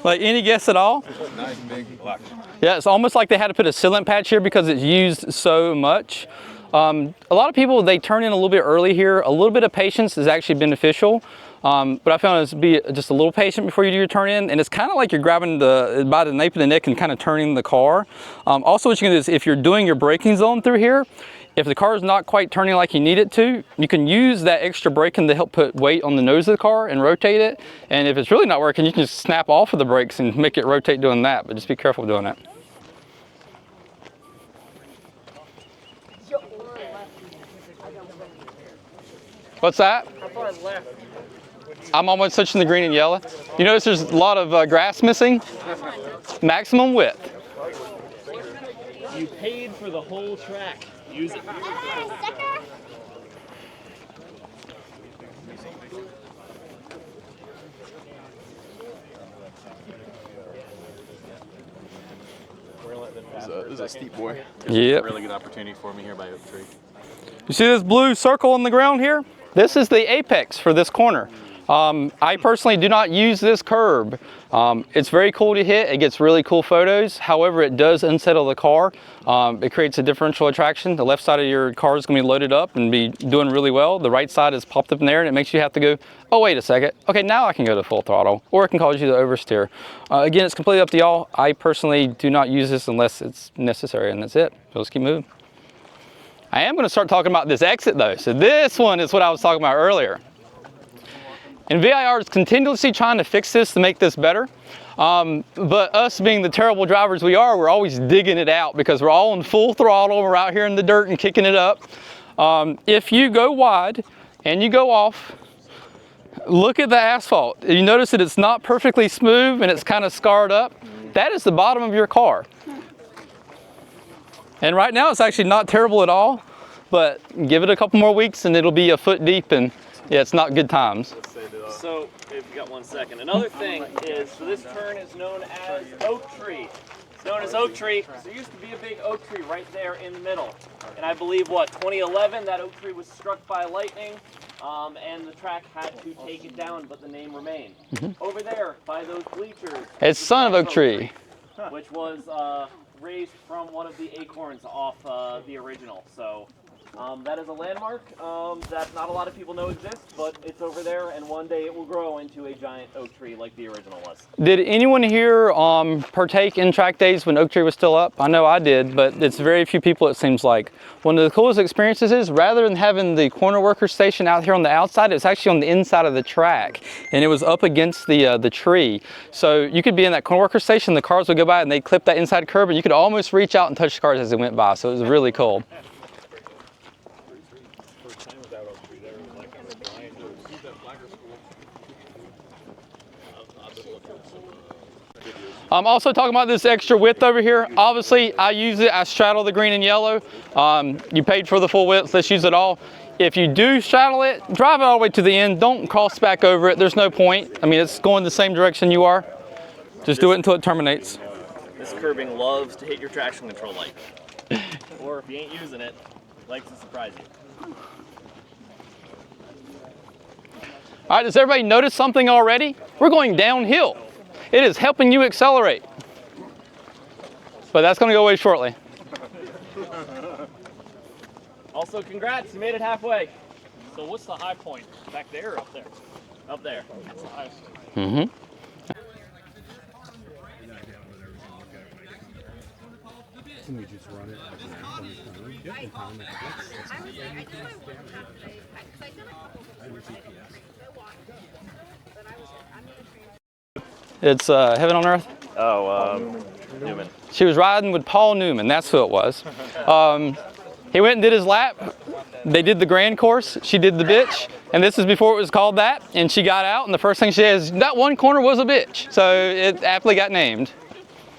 Like any guess at all? Nice big block. Yeah, it's almost like they had to put a sealant patch here because it's used so much. A lot of people, they turn in a little bit early here. A little bit of patience is actually beneficial. But I found it to be just a little patient before you do your turn in, and it's kind of like you're grabbing by the nape of the neck and kind of turning the car. Also, what you can do is if you're doing your braking zone through here, if the car is not quite turning like you need it to, you can use that extra braking to help put weight on the nose of the car and rotate it. And if it's really not working, you can just snap off of the brakes and make it rotate doing that, but just be careful doing it. What's that? How far left? I'm almost touching the green and yellow. You notice there's a lot of grass missing? Maximum width. You paid for the whole track. Use it. This is a steep boy. Yep. Really good opportunity for me here by Oak Tree. You see this blue circle on the ground here? This is the apex for this corner. I personally do not use this curb. It's very cool to hit. It gets really cool photos. However, it does unsettle the car. It creates a differential attraction. The left side of your car is going to be loaded up and be doing really well. The right side is popped up in there, and it makes you have to go, oh, wait a second. Okay, now I can go to full throttle, or it can cause you to oversteer. Again, it's completely up to y'all. I personally do not use this unless it's necessary, and that's it. So let's keep moving. I am going to start talking about this exit, though. So this one is what I was talking about earlier. And VIR is continuously trying to fix this to make this better. But us being the terrible drivers we are, we're always digging it out because we're all in full throttle. We're out here in the dirt and kicking it up. If you go wide and you go off, look at the asphalt. You notice that it's not perfectly smooth and it's kind of scarred up. That is the bottom of your car. And right now it's actually not terrible at all, but give it a couple more weeks and it'll be a foot deep, and yeah, it's not good times. So, if you got 1 second. Another thing is, so this turn is known as Oak Tree. It's known as Oak Tree because there used to be a big oak tree right there in the middle. And I believe, 2011, that oak tree was struck by lightning, and the track had to take it down, but the name remained. Over there, by those bleachers. It's son of Oak Tree. Which was raised from one of the acorns off the original. So that is a landmark that not a lot of people know exists, but it's over there, and one day it will grow into a giant oak tree like the original was. Did anyone here partake in track days when Oak Tree was still up? I know I did, but it's very few people, it seems like. One of the coolest experiences is, rather than having the corner worker station out here on the outside, it's actually on the inside of the track, and it was up against the tree. So you could be in that corner worker station, the cars would go by and they'd clip that inside curb, and you could almost reach out and touch the cars as they went by. So it was really cool. I'm also talking about this extra width over here. Obviously, I use it. I straddle the green and yellow. You paid for the full width. Let's use it all. If you do straddle it, drive it all the way to the end. Don't cross back over it. There's no point. I mean, it's going the same direction you are. Just do it until it terminates. This curbing loves to hit your traction control light. Or if you ain't using it, likes to surprise you. All right, does everybody notice something already? We're going downhill. It is helping you accelerate. But that's going to go away shortly. Also, congrats, you made it halfway. So what's the high point? Back there or up there? Up there. That's the highest. Mm-hmm. Can we just run it as an app on the phone? Yep. And time it. It's Heaven on Earth. Oh, Newman. She was riding with Paul Newman. That's who it was. He went and did his lap. They did the grand course. She did the bitch. And this is before it was called that. And she got out, and the first thing she says, that one corner was a bitch. So it aptly got named.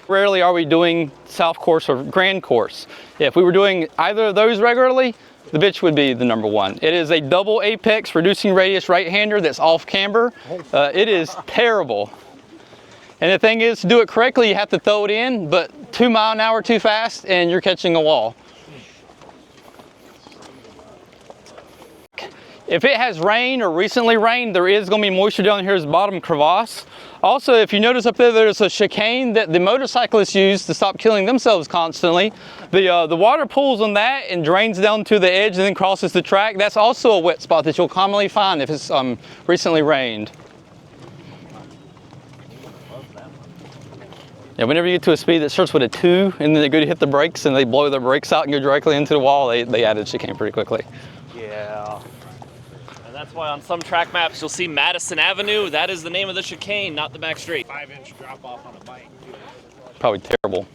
Rarely are we doing south course or grand course. If we were doing either of those regularly, the bitch would be the number one. It is a double apex reducing radius right-hander that's off camber. It is terrible. And the thing is, to do it correctly, you have to throw it in, but 2 miles an hour too fast and you're catching a wall. If it has rained or recently rained, there is going to be moisture down here at the bottom crevasse. Also, if you notice up there, there's a chicane that the motorcyclists use to stop killing themselves constantly. The water pools on that and drains down to the edge and then crosses the track. That's also a wet spot that you'll commonly find if it's recently rained. Yeah, whenever you get to a speed that starts with a 2 and then they go to hit the brakes and they blow their brakes out and go directly into the wall, they added chicane pretty quickly. Yeah. That's why on some track maps you'll see Madison Avenue. That is the name of the chicane, not the back straight. 5-inch drop off on a bike. Probably terrible.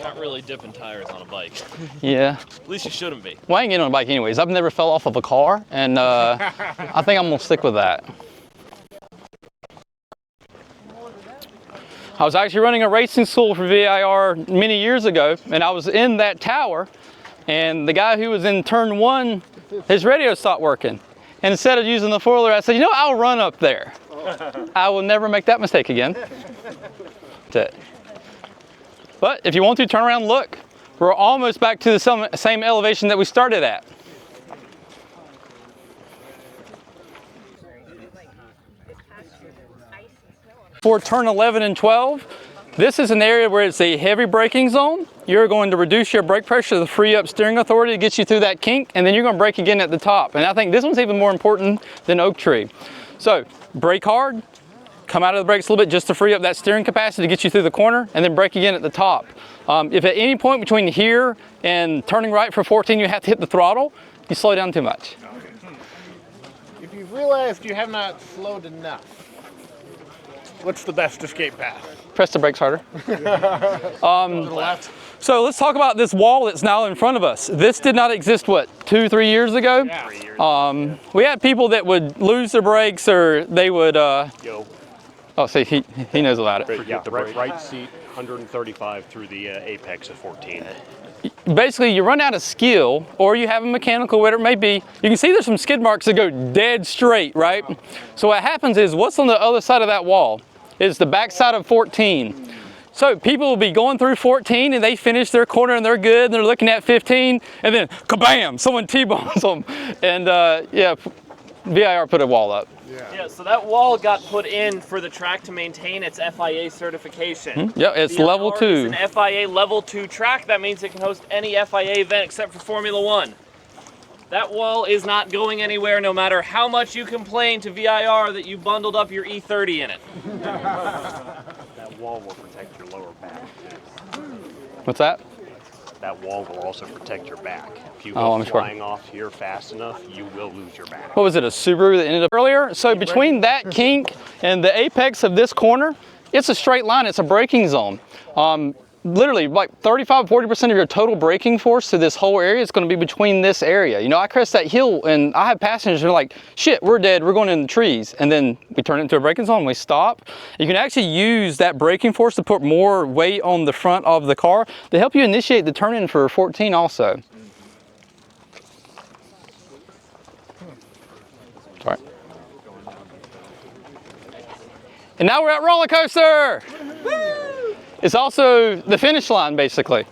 Not really dipping tires on a bike. Yeah. At least you shouldn't be. Well, I ain't getting on a bike anyways. I've never fell off of a car, and I think I'm gonna stick with that. I was actually running a racing school for VIR many years ago, and I was in that tower, and the guy who was in turn 1, his radio stopped working. And instead of using the four-wheeler, I said, you know, I'll run up there. I will never make that mistake again. That's it. But if you want to, turn around and look. We're almost back to the same elevation that we started at. For turn 11 and 12, this is an area where it's a heavy braking zone. You're going to reduce your brake pressure to free up steering authority to get you through that kink, and then you're going to brake again at the top. And I think this one's even more important than Oak Tree. So brake hard, come out of the brakes a little bit just to free up that steering capacity to get you through the corner, and then brake again at the top. If at any point between here and turning right for 14 you have to hit the throttle, you slow down too much. If you've realized you have not slowed enough, what's the best escape path? Press the brakes harder. So let's talk about this wall that's now in front of us. This did not exist, what, 2-3 years ago? Yeah. We had people that would lose their brakes, or they would, oh, see, he knows about it. Yeah, right seat, 135 through the apex of 14. Basically, you run out of skill, or you have a mechanical, whatever it may be. You can see there's some skid marks that go dead straight, right? So what happens is, what's on the other side of that wall is the back side of 14. So people will be going through 14 and they finish their corner and they're good and they're looking at 15 and then kabam, someone T-bones them. And yeah, VIR put a wall up. Yeah, so that wall got put in for the track to maintain its FIA certification. Yeah, it's level 2. It's an FIA level 2 track. That means it can host any FIA event except for Formula 1. That wall is not going anywhere no matter how much you complain to VIR that you bundled up your E30 in it. That wall will protect your lower back too. What's that? That wall will also protect your back. If you go flying off here fast enough, you will lose your back. What was it, a Subaru that ended up earlier? So between that kink and the apex of this corner, it's a straight line, it's a braking zone. Literally like 35-40% of your total braking force to this whole area is going to be between this area. You know, I crest that hill and I have passengers who are like, shit, we're dead, we're going in the trees. And then we turn it into a braking zone, we stop. You can actually use that braking force to put more weight on the front of the car to help you initiate the turn-in for 14 also. Sorry. And now we're at roller coaster! It's also the finish line, basically.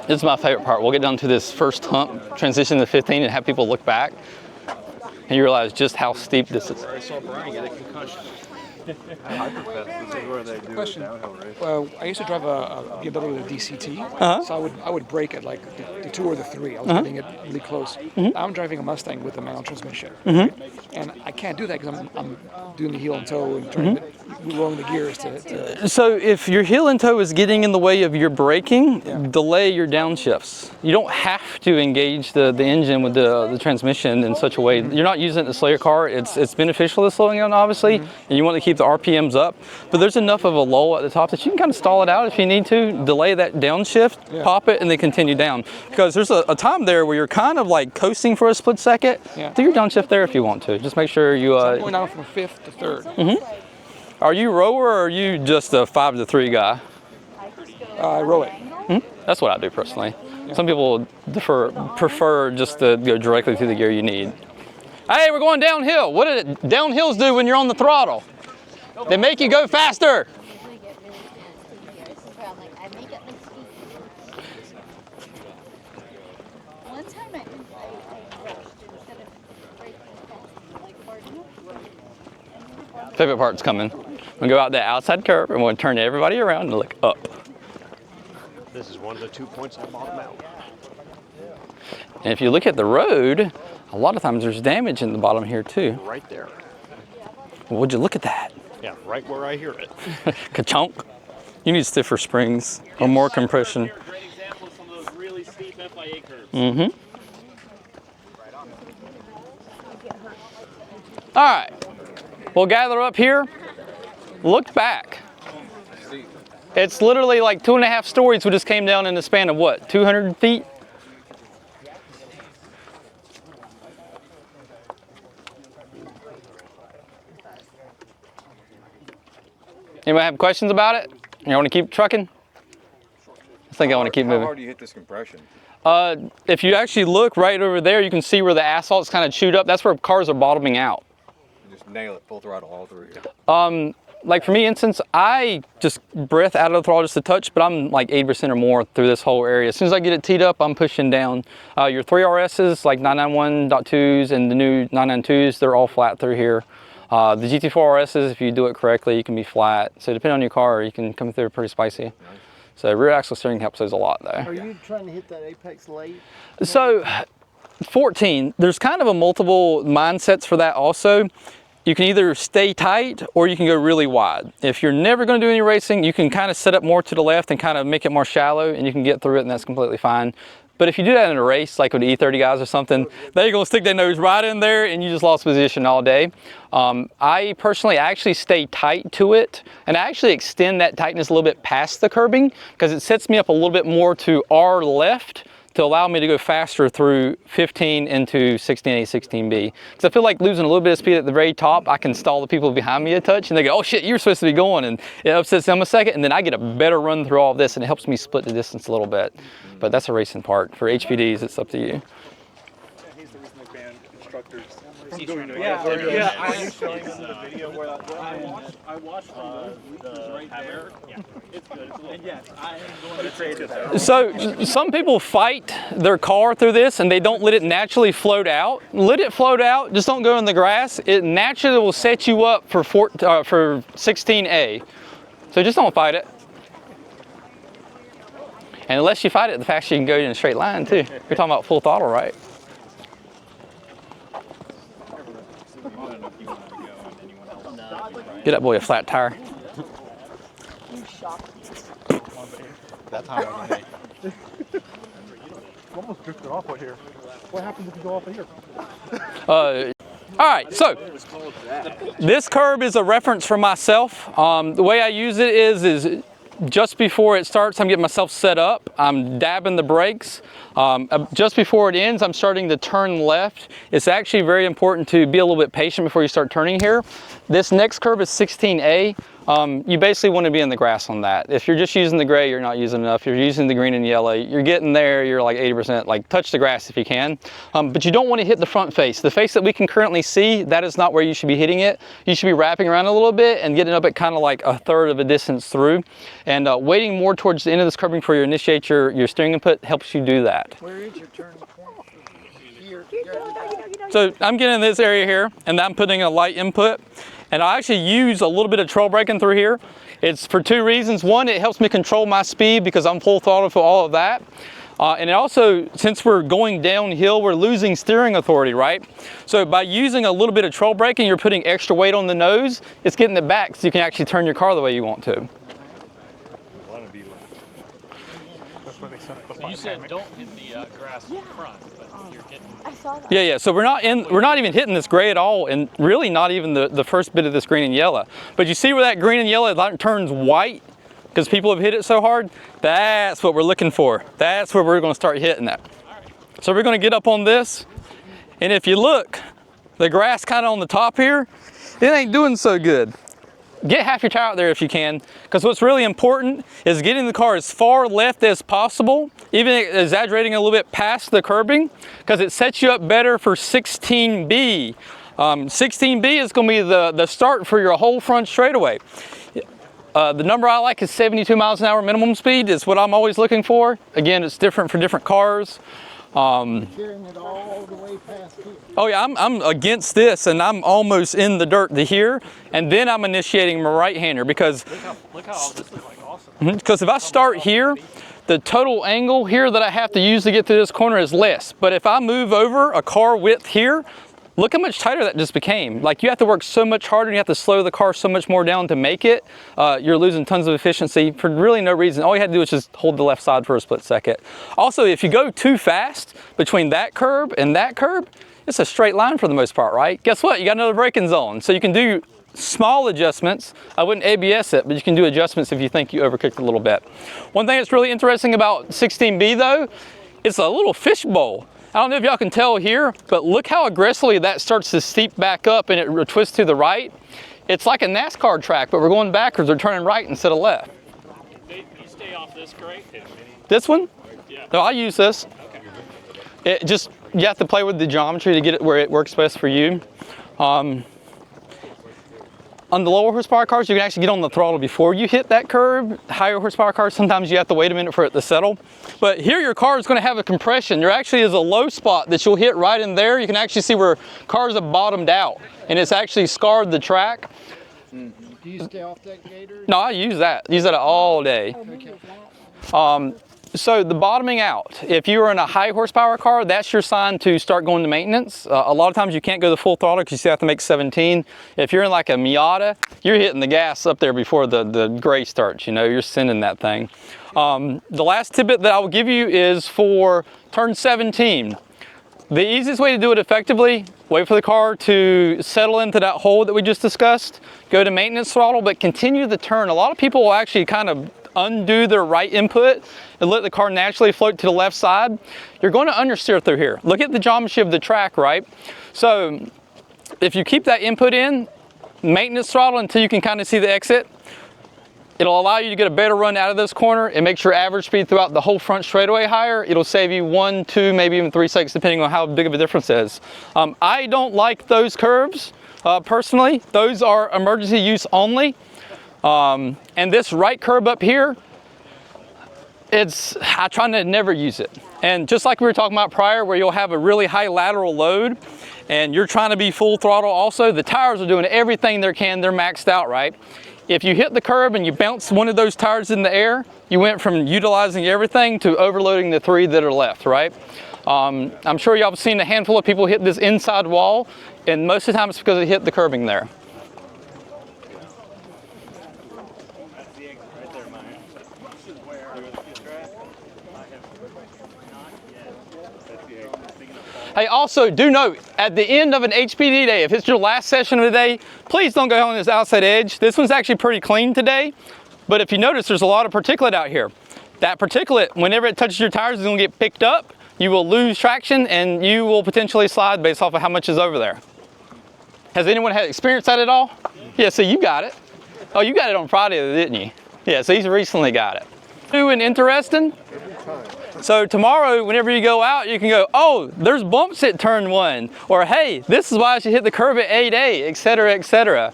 This is my favorite part. We'll get down to this first hump, transition to 15, and have people look back, and you realize just how steep this is. I saw Brian get a concussion. Question. Well, I used to drive a BMW with a DCT, so I would brake at like the 2 or the 3. I was getting it really close. I'm driving a Mustang with a manual transmission, and I can't do that because I'm doing the heel and toe and trying to rolling the gears to. So if your heel and toe is getting in the way of your braking, delay your downshifts. You don't have to engage the engine with the transmission in such a way. You're not using it to slow your car. It's beneficial to slowing down, obviously, and you want to keep the RPMs up. But there's enough of a lull at the top that you can kind of stall it out if you need to. Delay that downshift, pop it, and then continue down. Because there's a time there where you're kind of like coasting for a split second. Do your downshift there if you want to. Just make sure you. So I'm going down from 5th to 3rd. Are you rower or are you just a 5 to 3 guy? I row it. That's what I do personally. Some people prefer just to go directly to the gear you need. Hey, we're going downhill. What do downhills do when you're on the throttle? They make you go faster. Favorite part's coming. We're gonna go out the outside curve and we're gonna turn everybody around and look up. This is one of the 2 points I bottom out. And if you look at the road, a lot of times there's damage in the bottom here too. Right there. Would you look at that? Yeah, right where I hear it. Ka-chunk. You need stiffer springs or more compression. Great example of some of those really steep FIA curves. All right. We'll gather up here. Look back. It's literally like 2.5 stories we just came down in the span of what, 200 feet? Anybody have questions about it? You want to keep trucking? I think I want to keep moving. How hard do you hit this compression? If you actually look right over there, you can see where the asphalt's kind of chewed up. That's where cars are bottoming out. Just nail it, full throttle all through here. Like for me, instance, I just breath out of the throttle just a touch, but I'm like 80% or more through this whole area. As soon as I get it teed up, I'm pushing down. Your 3RSs, like 991.2s and the new 992s, they're all flat through here. The GT4 RSs, if you do it correctly, you can be flat. So depending on your car, you can come through pretty spicy. Nice. So rear axle steering helps those a lot though. Are you trying to hit that apex late? So 14, there's kind of a multiple mindsets for that also. You can either stay tight or you can go really wide. If you're never going to do any racing, you can kind of set up more to the left and kind of make it more shallow and you can get through it and that's completely fine. But if you do that in a race, like with the E30 guys or something, they're going to stick their nose right in there and you just lost position all day. I personally actually stay tight to it and I actually extend that tightness a little bit past the curbing because it sets me up a little bit more to our left to allow me to go faster through 15 into 16A, 16B. Because I feel like losing a little bit of speed at the very top, I can stall the people behind me a touch and they go, oh shit, you're supposed to be going. And it upsets them a second and then I get a better run through all of this and it helps me split the distance a little bit. But that's a racing part. For HPDs, it's up to you. He's the reason they banned instructors from doing it. Yeah, I'm showing them the video where I watched the right there. Yeah, it's good. It's a little, And yes, I am going to create that. So some people fight their car through this and they don't let it naturally float out. Let it float out, just don't go in the grass. It naturally will set you up for 16A. So just don't fight it. And unless you fight it, the faster you can go in a straight line too. You're talking about full throttle, right? Get that boy a flat tire. That's how I'm going to almost drifted off right here. What happens if you go off of here? All right, so this curb is a reference for myself. The way I use it is just before it starts, I'm getting myself set up. I'm dabbing the brakes. Just before it ends, I'm starting to turn left. It's actually very important to be a little bit patient before you start turning here. This next curve is 16A. You basically want to be in the grass on that. If you're just using the gray, you're not using enough. If you're using the green and yellow, you're getting there, you're like 80%, like touch the grass if you can. But you don't want to hit the front face. The face that we can currently see, that is not where you should be hitting it. You should be wrapping around a little bit and getting up at kind of like a third of a distance through. And waiting more towards the end of this curbing before you initiate your steering input helps you do that. Where is your turn point? Here. So I'm getting in this area here and I'm putting a light input. And I actually use a little bit of trail braking through here. It's for two reasons. One, it helps me control my speed because I'm full throttle for all of that. And it also, since we're going downhill, we're losing steering authority, right? So by using a little bit of trail braking, you're putting extra weight on the nose, it's getting it back so you can actually turn your car the way you want to. So you said don't hit the grass in front, but you're hitting. I saw that. Yeah. So we're not even hitting this gray at all, and really not even the first bit of this green and yellow. But you see where that green and yellow turns white because people have hit it so hard? That's what we're looking for. That's where we're going to start hitting that. So we're going to get up on this, and if you look, the grass kind of on the top here, it ain't doing so good. Get half your tire out there if you can, because what's really important is getting the car as far left as possible, even exaggerating a little bit past the curbing, because it sets you up better for 16B. 16B is going to be the start for your whole front straightaway. The number I like is 72 miles an hour minimum speed is what I'm always looking for. Again, it's different for different cars. Carrying it all the way past here. Oh yeah, I'm against this, and I'm almost in the dirt to here, and then I'm initiating my right-hander because Look how this is like awesome. because if I start here, the total angle here that I have to use to get to this corner is less. But if I move over a car width here, look how much tighter that just became. Like, you have to work so much harder, and you have to slow the car so much more down to make it. You're losing tons of efficiency for really no reason. All you had to do was just hold the left side for a split second. Also, if you go too fast between that curb and that curb, it's a straight line for the most part, right? Guess what? You got another braking zone. So you can do small adjustments. I wouldn't ABS it, but you can do adjustments if you think you overkicked a little bit. One thing that's really interesting about 16B though, it's a little fishbowl. I don't know if y'all can tell here, but look how aggressively that starts to steep back up and it twists to the right. It's like a NASCAR track, but we're going backwards. We're turning right instead of left. You stay off this grate? This one? Yeah. No, I use this. Okay. It just, you have to play with the geometry to get it where it works best for you. On the lower horsepower cars, you can actually get on the throttle before you hit that curb. Higher horsepower cars, sometimes you have to wait a minute for it to settle. But here your car is going to have a compression. There actually is a low spot that you'll hit right in there. You can actually see where cars have bottomed out, and it's actually scarred the track. Do you stay off that gator? No, I use that. Use that all day. So the bottoming out, if you're in a high horsepower car, that's your sign to start going to maintenance. A lot of times you can't go the full throttle because you still have to make 17. If you're in like a Miata, you're hitting the gas up there before the gray starts, you know, you're sending that thing. The last tidbit that I will give you is for turn 17. The easiest way to do it effectively, wait for the car to settle into that hole that we just discussed, go to maintenance throttle, but continue the turn. A lot of people will actually kind of undo their right input and let the car naturally float to the left side. You're going to understeer through here. Look at the geometry of the track, right? So if you keep that input in, maintenance throttle until you can kind of see the exit, it'll allow you to get a better run out of this corner. It makes your average speed throughout the whole front straightaway higher. It'll save you 1, 2, maybe even 3 seconds depending on how big of a difference it is. I don't like those curves personally. Those are emergency use only. And this right curb up here, I try to never use it. And just like we were talking about prior, where you'll have a really high lateral load and you're trying to be full throttle also, the tires are doing everything they can, they're maxed out, right? If you hit the curb and you bounce one of those tires in the air, you went from utilizing everything to overloading the 3 that are left, right? I'm sure y'all have seen a handful of people hit this inside wall, and most of the time it's because they hit the curbing there. Hey, also do note, at the end of an HPDE day, if it's your last session of the day, please don't go on this outside edge. This one's actually pretty clean today, but if you notice, there's a lot of particulate out here. That particulate, whenever it touches your tires, is gonna get picked up, you will lose traction, and you will potentially slide based off of how much is over there. Has anyone had experienced that at all? Yeah, so you got it. Oh, you got it on Friday, didn't you? Yeah, so he's recently got it. New and interesting. So tomorrow, whenever you go out, you can go, oh, there's bumps at turn 1, or hey, this is why I should hit the curb at 8A, etc., etc.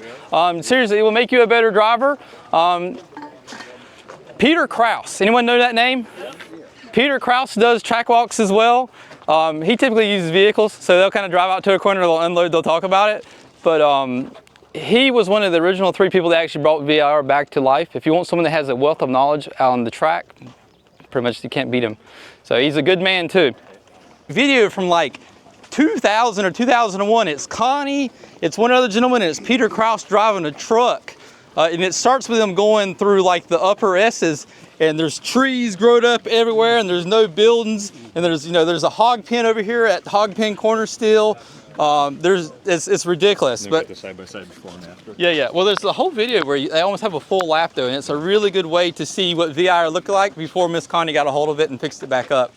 Seriously, it will make you a better driver. Peter Kraus, anyone know that name? Peter Kraus does track walks as well. He typically uses vehicles, so they'll kind of drive out to a corner, they'll unload, they'll talk about it. But he was one of the original 3 people that actually brought VIR back to life. If you want someone that has a wealth of knowledge on the track, pretty much you can't beat him. So he's a good man too. Video from like 2000 or 2001, it's Connie, it's one other gentleman, and it's Peter Kraus driving a truck. And it starts with them going through like the upper S's, and there's trees growed up everywhere, and there's no buildings, and there's, you know, there's a hog pen over here at Hog Pen Corner still. It's ridiculous. But the side by side before and after. Yeah. Well, there's the whole video where they almost have a full lap though, and it's a really good way to see what VIR looked like before Miss Connie got a hold of it and fixed it back up.